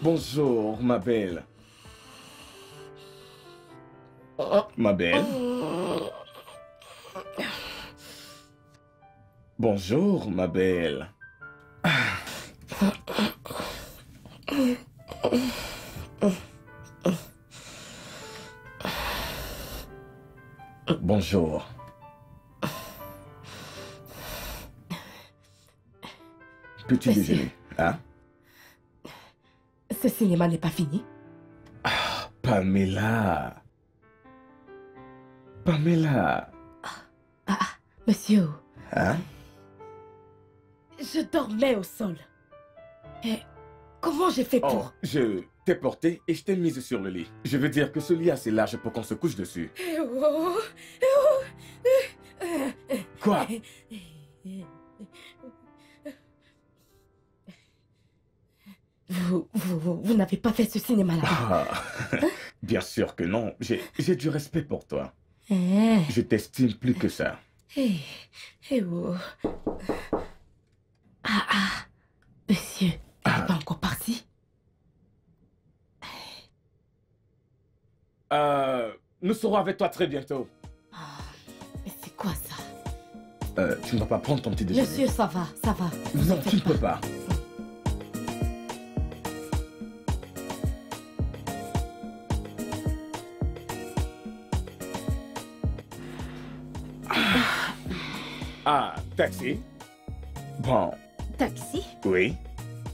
Bonjour, ma belle. Ma belle. Bonjour, ma belle. Bonjour. Petit déjeuner, hein? Ce cinéma n'est pas fini. Pamela. Pamela. Monsieur, Hein? je dormais au sol. Et comment j'ai fait Oh, pour... je t'ai porté et je t'ai mise sur le lit. Je veux dire que ce lit est assez large pour qu'on se couche dessus. Quoi? Vous n'avez pas fait ce cinéma-là. Ah, bien sûr que non. J'ai du respect pour toi. Eh, Je t'estime plus que ça. eh, eh, oh. Monsieur, elle n'est pas encore partie. Nous serons avec toi très bientôt. Mais c'est quoi ça? Tu ne vas pas prendre ton petit déjeuner. Monsieur, ça va, ça va. Vous Non, en tu faites ne peux pas. Ah, taxi? Bon, Taxi? oui.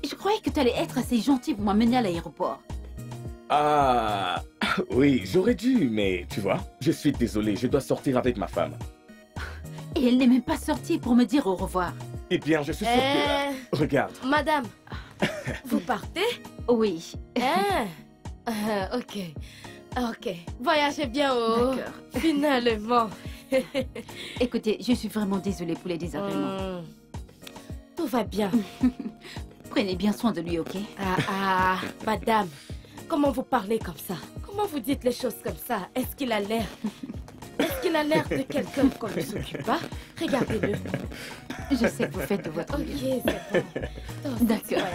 Je croyais que tu allais être assez gentil pour m'amener à l'aéroport. Ah, oui, j'aurais dû, mais tu vois, je suis désolé, je dois sortir avec ma femme. Et elle n'est même pas sortie pour me dire au revoir. Eh bien, je suis sûr que... Regarde. Madame, vous partez? Oui. Ok. Ok. Voyagez bien, oh. D'accord. Finalement. Écoutez, je suis vraiment désolée pour les désagréments. Tout va bien. Prenez bien soin de lui, ok? Madame, comment vous parlez comme ça? Comment vous dites les choses comme ça? Est-ce qu'il a l'air de quelqu'un qu'on ne s'occupe pas? Regardez-le. Je sais que vous faites de votre Ok, mieux. c'est bon. D'accord.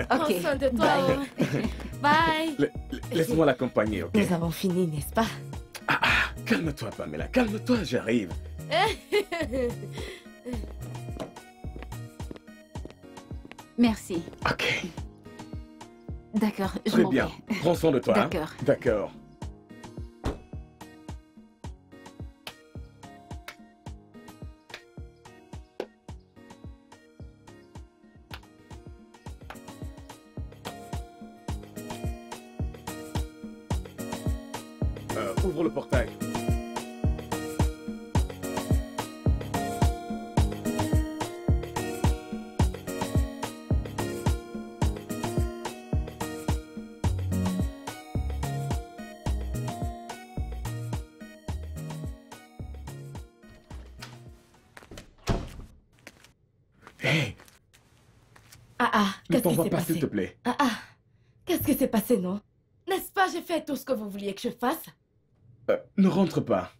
Prends Ok. soin de toi. Bye. Oh. Bye. Laisse-moi l'accompagner, ok? Nous avons fini, n'est-ce pas? Calme-toi, Pamela, calme-toi, j'arrive. Merci. Ok, D'accord, je très m'en bien. vais. Prends soin de toi. hein? D'accord. D'accord. Ouvre le portail. Hé, qu'est-ce ne qui t'envoie s'est pas, s'il passé? te plaît. Qu'est-ce qui s'est passé, non? N'est-ce pas, j'ai fait tout ce que vous vouliez que je fasse? Ne rentre pas.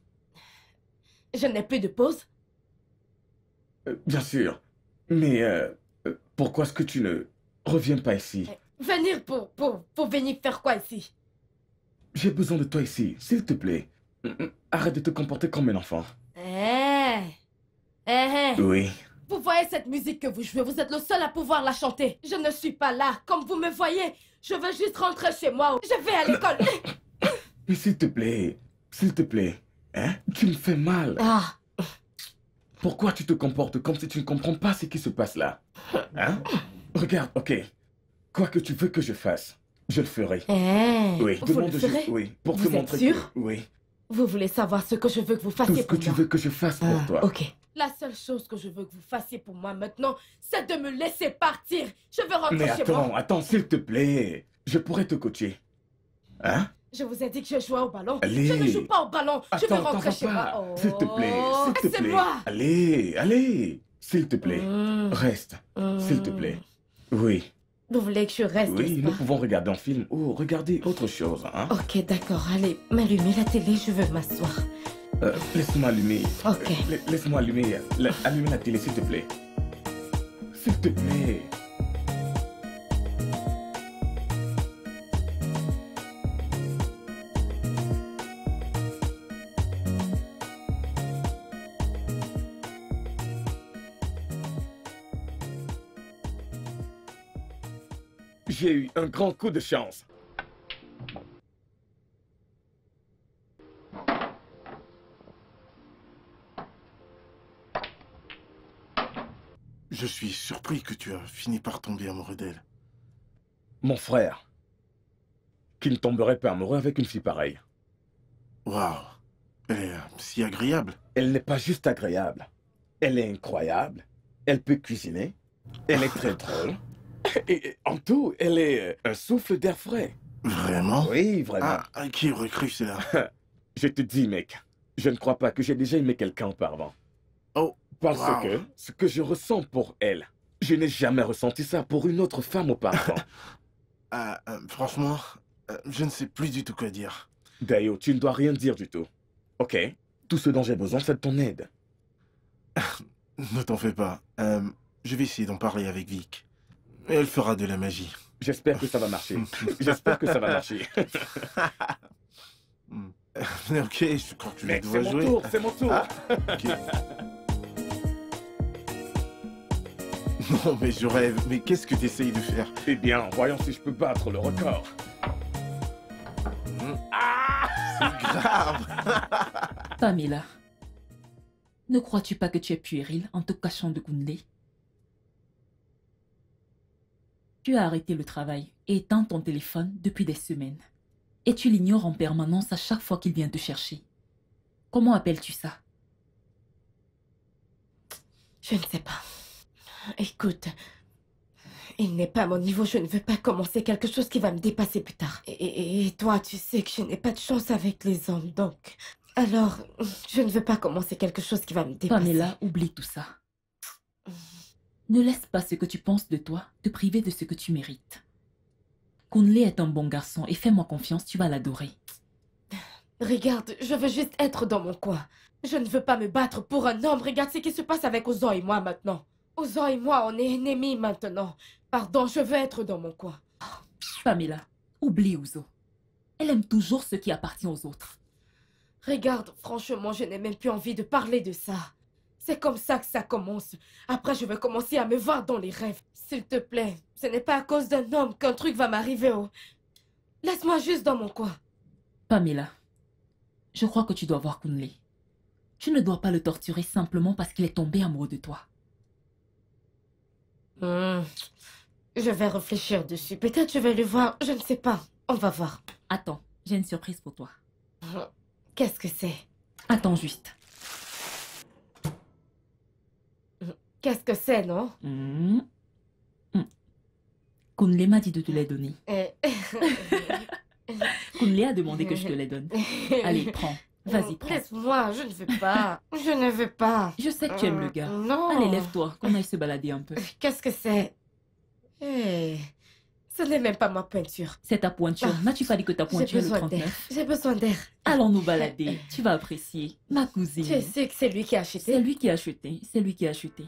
Je n'ai plus de pause? Bien sûr. Mais pourquoi est-ce que tu ne reviens pas ici? Venir pour venir faire quoi ici? J'ai besoin de toi ici, s'il te plaît. Arrête de te comporter comme un enfant. Oui. Vous voyez cette musique que vous jouez, vous êtes le seul à pouvoir la chanter. Je ne suis pas là, comme vous me voyez. Je veux juste rentrer chez moi. Je vais à l'école. Mais s'il te plaît, hein? Tu me fais mal. Pourquoi tu te comportes comme si tu ne comprends pas ce qui se passe là? Hein? Regarde, ok. Quoi que tu veux que je fasse, je le ferai. Oui, Vous le demande ferez? juste, oui, pour Vous te êtes montrer sûr? que, oui, Vous voulez savoir ce que je veux que vous tout fassiez ce que pour tu moi? veux que je fasse pour toi. Ok. La seule chose que je veux que vous fassiez pour moi maintenant, c'est de me laisser partir. Je veux rentrer Mais chez moi. attends, s'il te plaît. Je pourrais te coacher. Hein? Je vous ai dit que je jouais au ballon. Allez. Je ne joue pas au ballon. Je veux Attends, rentrer t'en chez vas moi. pas. Oh, S'il te plaît, s'il te plaît. laissez-moi. Allez, s'il te plaît. Reste, s'il te plaît. Oui, Vous voulez que je reste, oui, n'est-ce nous pas? pouvons regarder un film ou regarder autre chose, hein? Ok, d'accord. Allez, m'allumez la télé, je veux m'asseoir. Laisse-moi allumer. Ok. Laisse-moi allumer la télé, s'il te plaît. S'il te plaît. J'ai eu un grand coup de chance. Je suis surpris que tu as fini par tomber amoureux d'elle. Mon frère, qui ne tomberait pas amoureux avec une fille pareille. Waouh, elle est si agréable. Elle n'est pas juste agréable. Elle est incroyable. Elle peut cuisiner. Elle est très drôle. Et en tout, elle est un souffle d'air frais. Vraiment? Oui, vraiment. Ah, qui aurait cru cela? Je te dis, mec, je ne crois pas que j'ai déjà aimé quelqu'un auparavant. Oh, Parce wow. que ce que je ressens pour elle, je n'ai jamais ressenti ça pour une autre femme auparavant. Franchement, je ne sais plus du tout quoi dire. Dayo, tu ne dois rien dire du tout. Ok? Tout ce dont j'ai besoin, c'est de ton aide. Ne t'en fais pas. Je vais essayer d'en parler avec Vic. Elle fera de la magie. J'espère que ça va marcher. J'espère que ça va marcher. Ok, je crois que tu vas Mec, c'est devoir mon jouer. tour, c'est mon tour. Ah, ok. Non, mais je rêve. Mais qu'est-ce que tu essayes de faire? Eh bien, voyons si je peux battre le record. C'est grave. Pamela, ne crois-tu pas que tu es puéril en te cachant de Kunle? Tu as arrêté le travail et éteint ton téléphone depuis des semaines. Et tu l'ignores en permanence à chaque fois qu'il vient te chercher. Comment appelles-tu ça? Je ne sais pas. Écoute, il n'est pas à mon niveau, je ne veux pas commencer quelque chose qui va me dépasser plus tard. Et toi, tu sais que je n'ai pas de chance avec les hommes, donc... Alors, je ne veux pas commencer quelque chose qui va me dépasser. Pamela, oublie tout ça. Ne laisse pas ce que tu penses de toi te priver de ce que tu mérites. Kunle est un bon garçon et fais-moi confiance, tu vas l'adorer. Regarde, je veux juste être dans mon coin. Je ne veux pas me battre pour un homme. Regarde ce qui se passe avec Ozan et moi maintenant. Ozan et moi, on est ennemis maintenant. Pardon, je veux être dans mon coin. Pamela, oublie Ouzo. Elle aime toujours ce qui appartient aux autres. Regarde, franchement, je n'ai même plus envie de parler de ça. C'est comme ça que ça commence. Après, je vais commencer à me voir dans les rêves. S'il te plaît, ce n'est pas à cause d'un homme qu'un truc va m'arriver. Oh. Laisse-moi juste dans mon coin. Pamela, je crois que tu dois voir Kunle. Tu ne dois pas le torturer simplement parce qu'il est tombé amoureux de toi. Je vais réfléchir dessus. Peut-être je vais le voir. Je ne sais pas. On va voir. Attends, j'ai une surprise pour toi. Qu'est-ce que c'est? Attends juste. Qu'est-ce que c'est, non? Kunle m'a dit de te les donner. Euh, Kunle a demandé que je te les donne. Allez, prends. Vas-y, prends. Laisse-moi, je ne veux pas. Je ne veux pas. Je sais que tu aimes le gars. Non. Allez, lève-toi, qu'on aille se balader un peu. Qu'est-ce que c'est? Ce n'est même pas ma pointure. C'est ta pointure. N'as-tu pas dit que ta J'ai pointure est le besoin d'air. 39? J'ai besoin d'air. Allons nous balader. Tu vas apprécier. Ma cousine. Tu sais que c'est lui qui a acheté. C'est lui qui a acheté. C'est lui qui a acheté.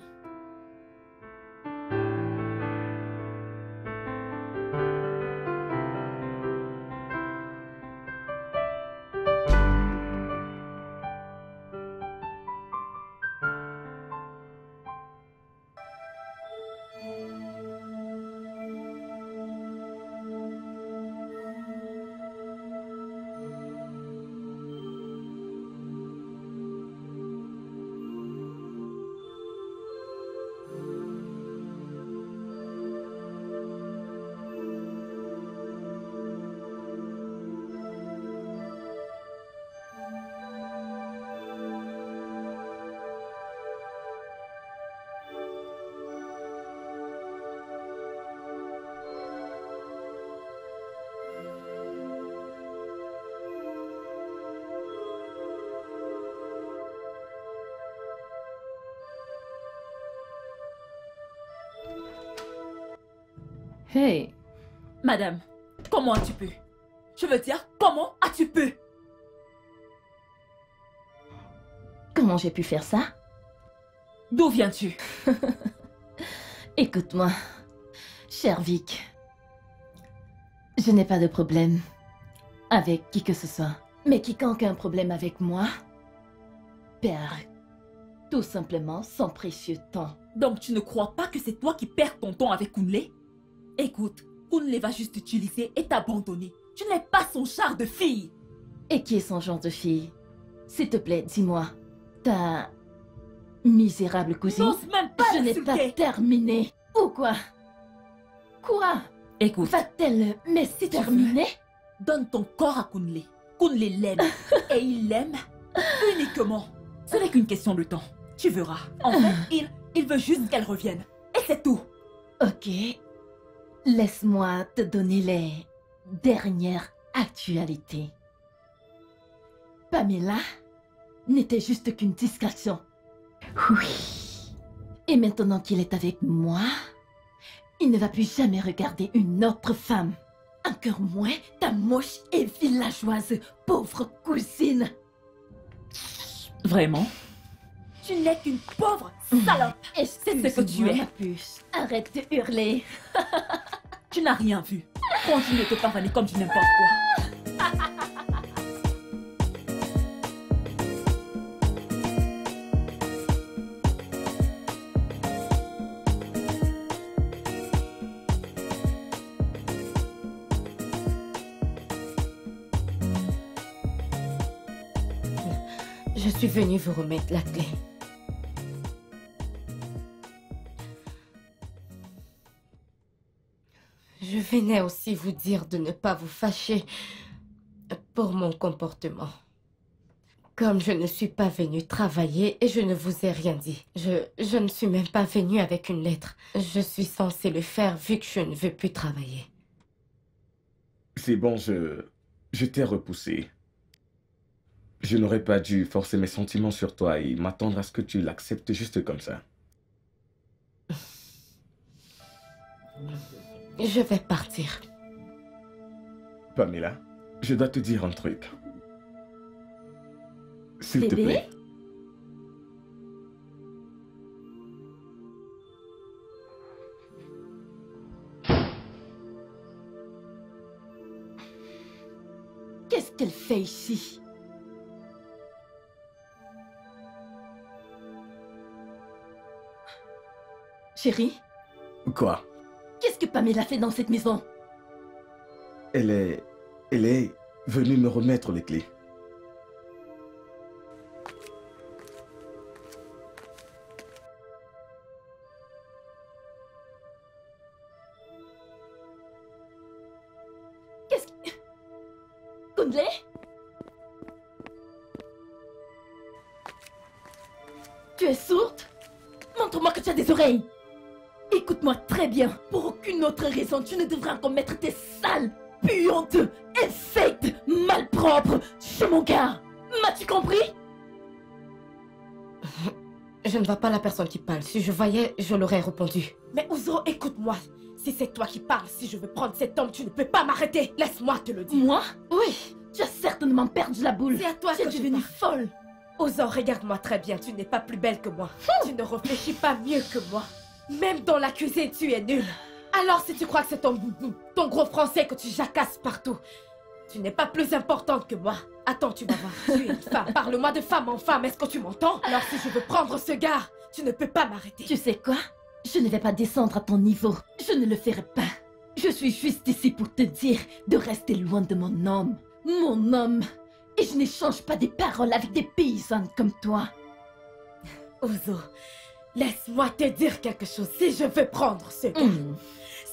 Hey, Madame, comment as-tu pu? Je veux dire, comment as-tu pu? comment j'ai pu faire ça? D'où viens-tu? Écoute-moi, cher Vic. Je n'ai pas de problème avec qui que ce soit. Mais quiconque a un problème avec moi perd tout simplement son précieux temps. Donc tu ne crois pas que c'est toi qui perds ton temps avec Kunle? Écoute, Kunle va juste t'utiliser et t'abandonner. Tu n'es pas son genre de fille. Et qui est son genre de fille? S'il te plaît, dis-moi. Ta misérable cousine? N'ose même pas Je n'ai pas l'insulter. terminé. Ou quoi? Quoi? Écoute, Va-t-elle m'exterminer? donne ton corps à Kunle. Kunle l'aime. Et il l'aime uniquement. Ce n'est qu'une question de temps. Tu verras. En fait, il veut juste qu'elle revienne. Et c'est tout. Ok. Laisse-moi te donner les dernières actualités. Pamela n'était juste qu'une distraction. Oui. Et maintenant qu'il est avec moi, il ne va plus jamais regarder une autre femme. Encore moins ta moche et villageoise pauvre cousine. Vraiment? Tu n'es qu'une pauvre salope. C'est ce que tu es. Ma puce. Arrête de hurler. Tu n'as rien vu. Continue de te pavaner comme du n'importe quoi. Je suis venue vous remettre la clé. Je venais aussi vous dire de ne pas vous fâcher pour mon comportement. Comme je ne suis pas venue travailler et je ne vous ai rien dit. Je ne suis même pas venue avec une lettre. Je suis censée le faire vu que je ne veux plus travailler. C'est bon, je t'ai repoussé. Je n'aurais pas dû forcer mes sentiments sur toi et m'attendre à ce que tu l'acceptes juste comme ça. Je vais partir. Pamela, je dois te dire un truc. S'il te Bébé? plaît. Qu'est-ce qu'elle fait ici? Chérie, Quoi? qu'est-ce que Pamela fait dans cette maison? Elle est venue me remettre les clés. Qu'est-ce que... Kunle? Tu es sourde? Montre-moi que tu as des oreilles. Écoute-moi très bien. Pour aucune autre raison, tu ne devrais encore mettre tes sales, puantes, infectes, malpropres chez mon gars. M'as-tu compris? Je ne vois pas la personne qui parle. Si je voyais, je l'aurais répondu. Mais Ouzo, écoute-moi. Si c'est toi qui parles, si je veux prendre cet homme, tu ne peux pas m'arrêter. Laisse-moi te le dire. Moi? Oui, Tu as certainement perdu la boule. C'est à toi Tu es que je devenue parle. folle. Ouzo, regarde-moi très bien. Tu n'es pas plus belle que moi. Tu ne réfléchis pas mieux que moi. Même dans la cuisine, tu es nulle. Alors si tu crois que c'est ton gros français que tu jacasses partout, tu n'es pas plus importante que moi. Attends, tu vas voir. Tu es une femme. Parle-moi de femme en femme. Est-ce que tu m'entends? Alors si je veux prendre ce gars, tu ne peux pas m'arrêter. Tu sais quoi? Je ne vais pas descendre à ton niveau. Je ne le ferai pas. Je suis juste ici pour te dire de rester loin de mon homme. Mon homme. Et je n'échange pas des paroles avec des paysannes comme toi. Ouzo, laisse-moi te dire quelque chose. Si je veux prendre ce gars,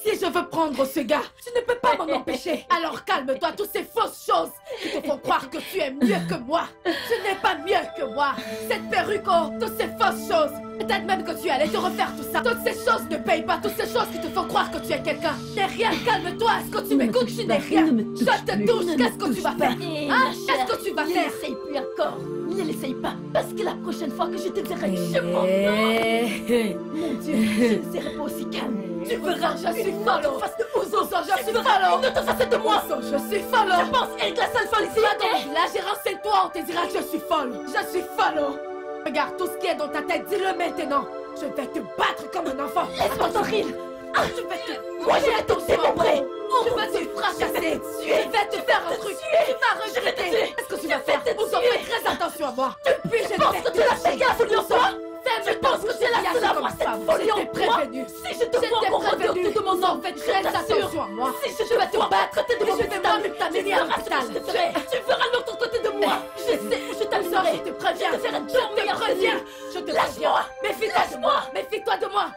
si je veux prendre ce gars, tu ne peux pas m'en empêcher. Alors calme-toi, toutes ces fausses choses qui te font croire que tu es mieux que moi. Tu n'es pas mieux que moi. Cette perruque, oh, toutes ces fausses choses. Peut-être même que tu allais te refaire tout ça. Toutes ces choses ne payent pas. Toutes ces choses qui te font croire que tu es quelqu'un. T'es rien, calme-toi. Est-ce que tu m'écoutes? Je n'ai rien. Je te touche. Qu'est-ce que tu vas faire? Hein? Qu'est-ce que tu vas faire? Ne l'essaye plus encore. Ne l'essaye pas. Parce que la prochaine fois que je te verrai, je m'en... Mon Dieu, je ne serai pas aussi calme. Tu verras, je suis folle en face de Ouzo. Je suis folle. Une autre facette de moi. Je suis folle. Je pense être la seule folle ici. Va dans le village et renseigne-toi. On te dira que je suis folle. Je suis folle. Regarde tout ce qui est dans ta tête. Dis-le maintenant. Je vais te battre comme un enfant. Laisse-moi tranquille. Ah, je vais te... Moi, j'ai la tête démembrée. Je vais te fracasser. Je vais te faire un truc. Tu vas regretter. Qu'est-ce que tu vas faire? Ouzo, fais très attention à moi. Depuis, je pense que tu l'as fait gaffe en toi. Je pense que tu es la seule à avoir cette folie en moi. Si je te vois mon retour, te demander mon nom. Fais très attention à moi. Si je vais te battre, t'es de mon je vais moi t'amener à l'hôpital. Tu feras l'autre côté de moi. Je sais, je t'amuserai. Je te préviens. Je te ferai Je te Lâche-moi. Méfie-toi de moi. Méfie-toi de moi.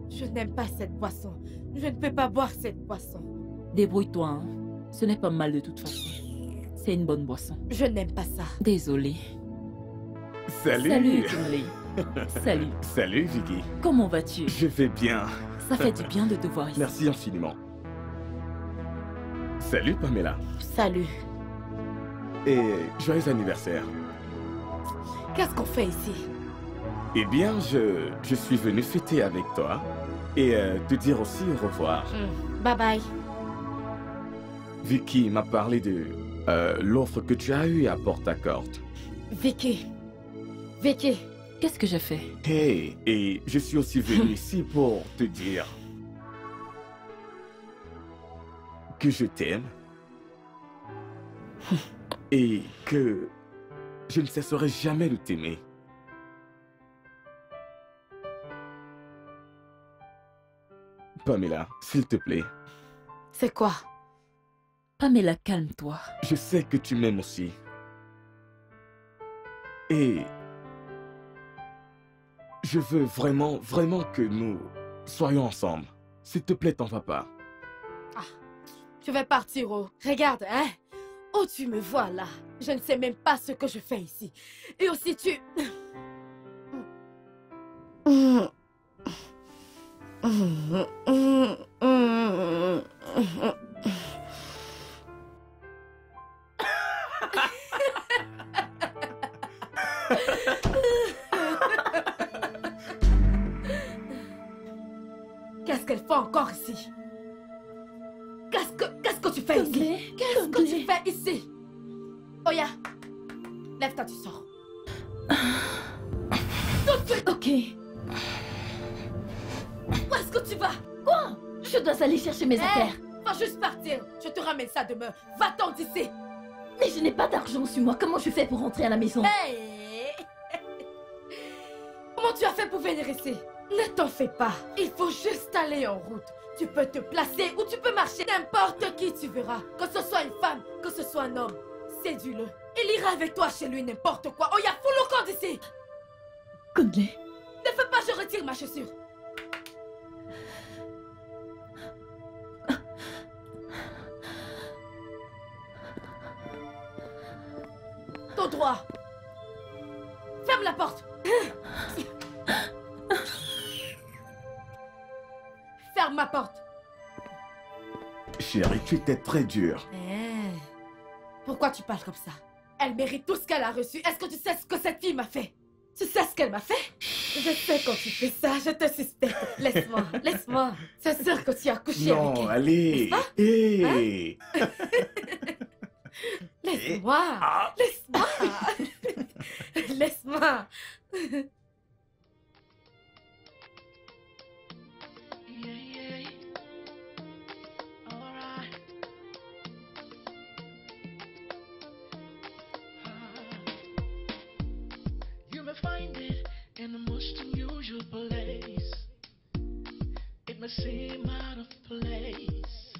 Je n'aime pas cette boisson. Je ne peux pas boire cette boisson. Débrouille-toi, hein. Ce n'est pas mal de toute façon. C'est une bonne boisson. Je n'aime pas ça. Désolée. Salut. Salut, Kinley. Salut. Salut, Vicky. Comment vas-tu? Je vais bien. Ça fait du bien de te voir ici. Merci infiniment. Salut, Pamela. Salut. Et joyeux anniversaire. Qu'est-ce qu'on fait ici? Eh bien, je suis venu fêter avec toi et te dire aussi au revoir. Bye bye. Vicky m'a parlé de l'offre que tu as eue à Port-Accord. Vicky. Vicky. Qu'est-ce que j'ai fait? Hey, et je suis aussi venu ici pour te dire que je t'aime et que je ne cesserai jamais de t'aimer. Pamela, s'il te plaît. C'est quoi? Pamela, calme-toi. Je sais que tu m'aimes aussi. Et je veux vraiment, vraiment que nous soyons ensemble. S'il te plaît, t'en vas pas. Ah, je vais partir, oh. Regarde, hein. Oh, tu me vois là. Je ne sais même pas ce que je fais ici. Et aussi, tu... Qu'est-ce qu'elle fait encore ici? Qu'est-ce que tu fais ici? Qu'est-ce que tu fais ici? Oya, lève-toi, tu sors. Tout de suite. Ok. Où est-ce que tu vas? Quoi? Je dois aller chercher mes affaires. Va juste partir. Je te ramène ça demain. Va-t'en d'ici. Mais je n'ai pas d'argent sur moi. Comment je fais pour rentrer à la maison? Hey. Comment tu as fait pour venir ici? Ne t'en fais pas. Il faut juste aller en route. Tu peux te placer ou tu peux marcher. N'importe qui tu verras. Que ce soit une femme, que ce soit un homme. Séduis-le. Il ira avec toi chez lui n'importe quoi. Oh, y'a fous le camp d'ici. Kunle. Ne fais pas, je retire ma chaussure. Tout droit. Ferme la porte. Ferme ma porte. Chérie, tu étais très dur. Pourquoi tu parles comme ça? Elle mérite tout ce qu'elle a reçu. Est-ce que tu sais ce que cette fille m'a fait? Tu sais ce qu'elle m'a fait? Je sais quand tu fais ça, je te suspecte. Laisse-moi, laisse-moi. C'est sûr que tu as couché avec elle. Non, allez. Hé. Laisse-moi. Laisse-moi. Laisse-moi. Find it in the most unusual place. It may seem out of place.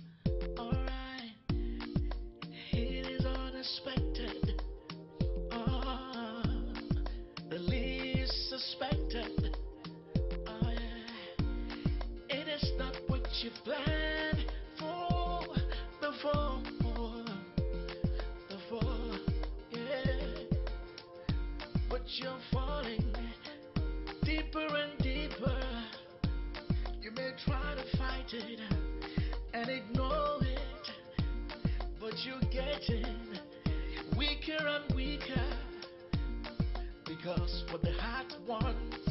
Alright, it is unexpected. The least suspected. Oh yeah, it is not what you planned for before. But you're falling deeper and deeper. You may try to fight it and ignore it, but you're getting weaker and weaker. Because what the heart wants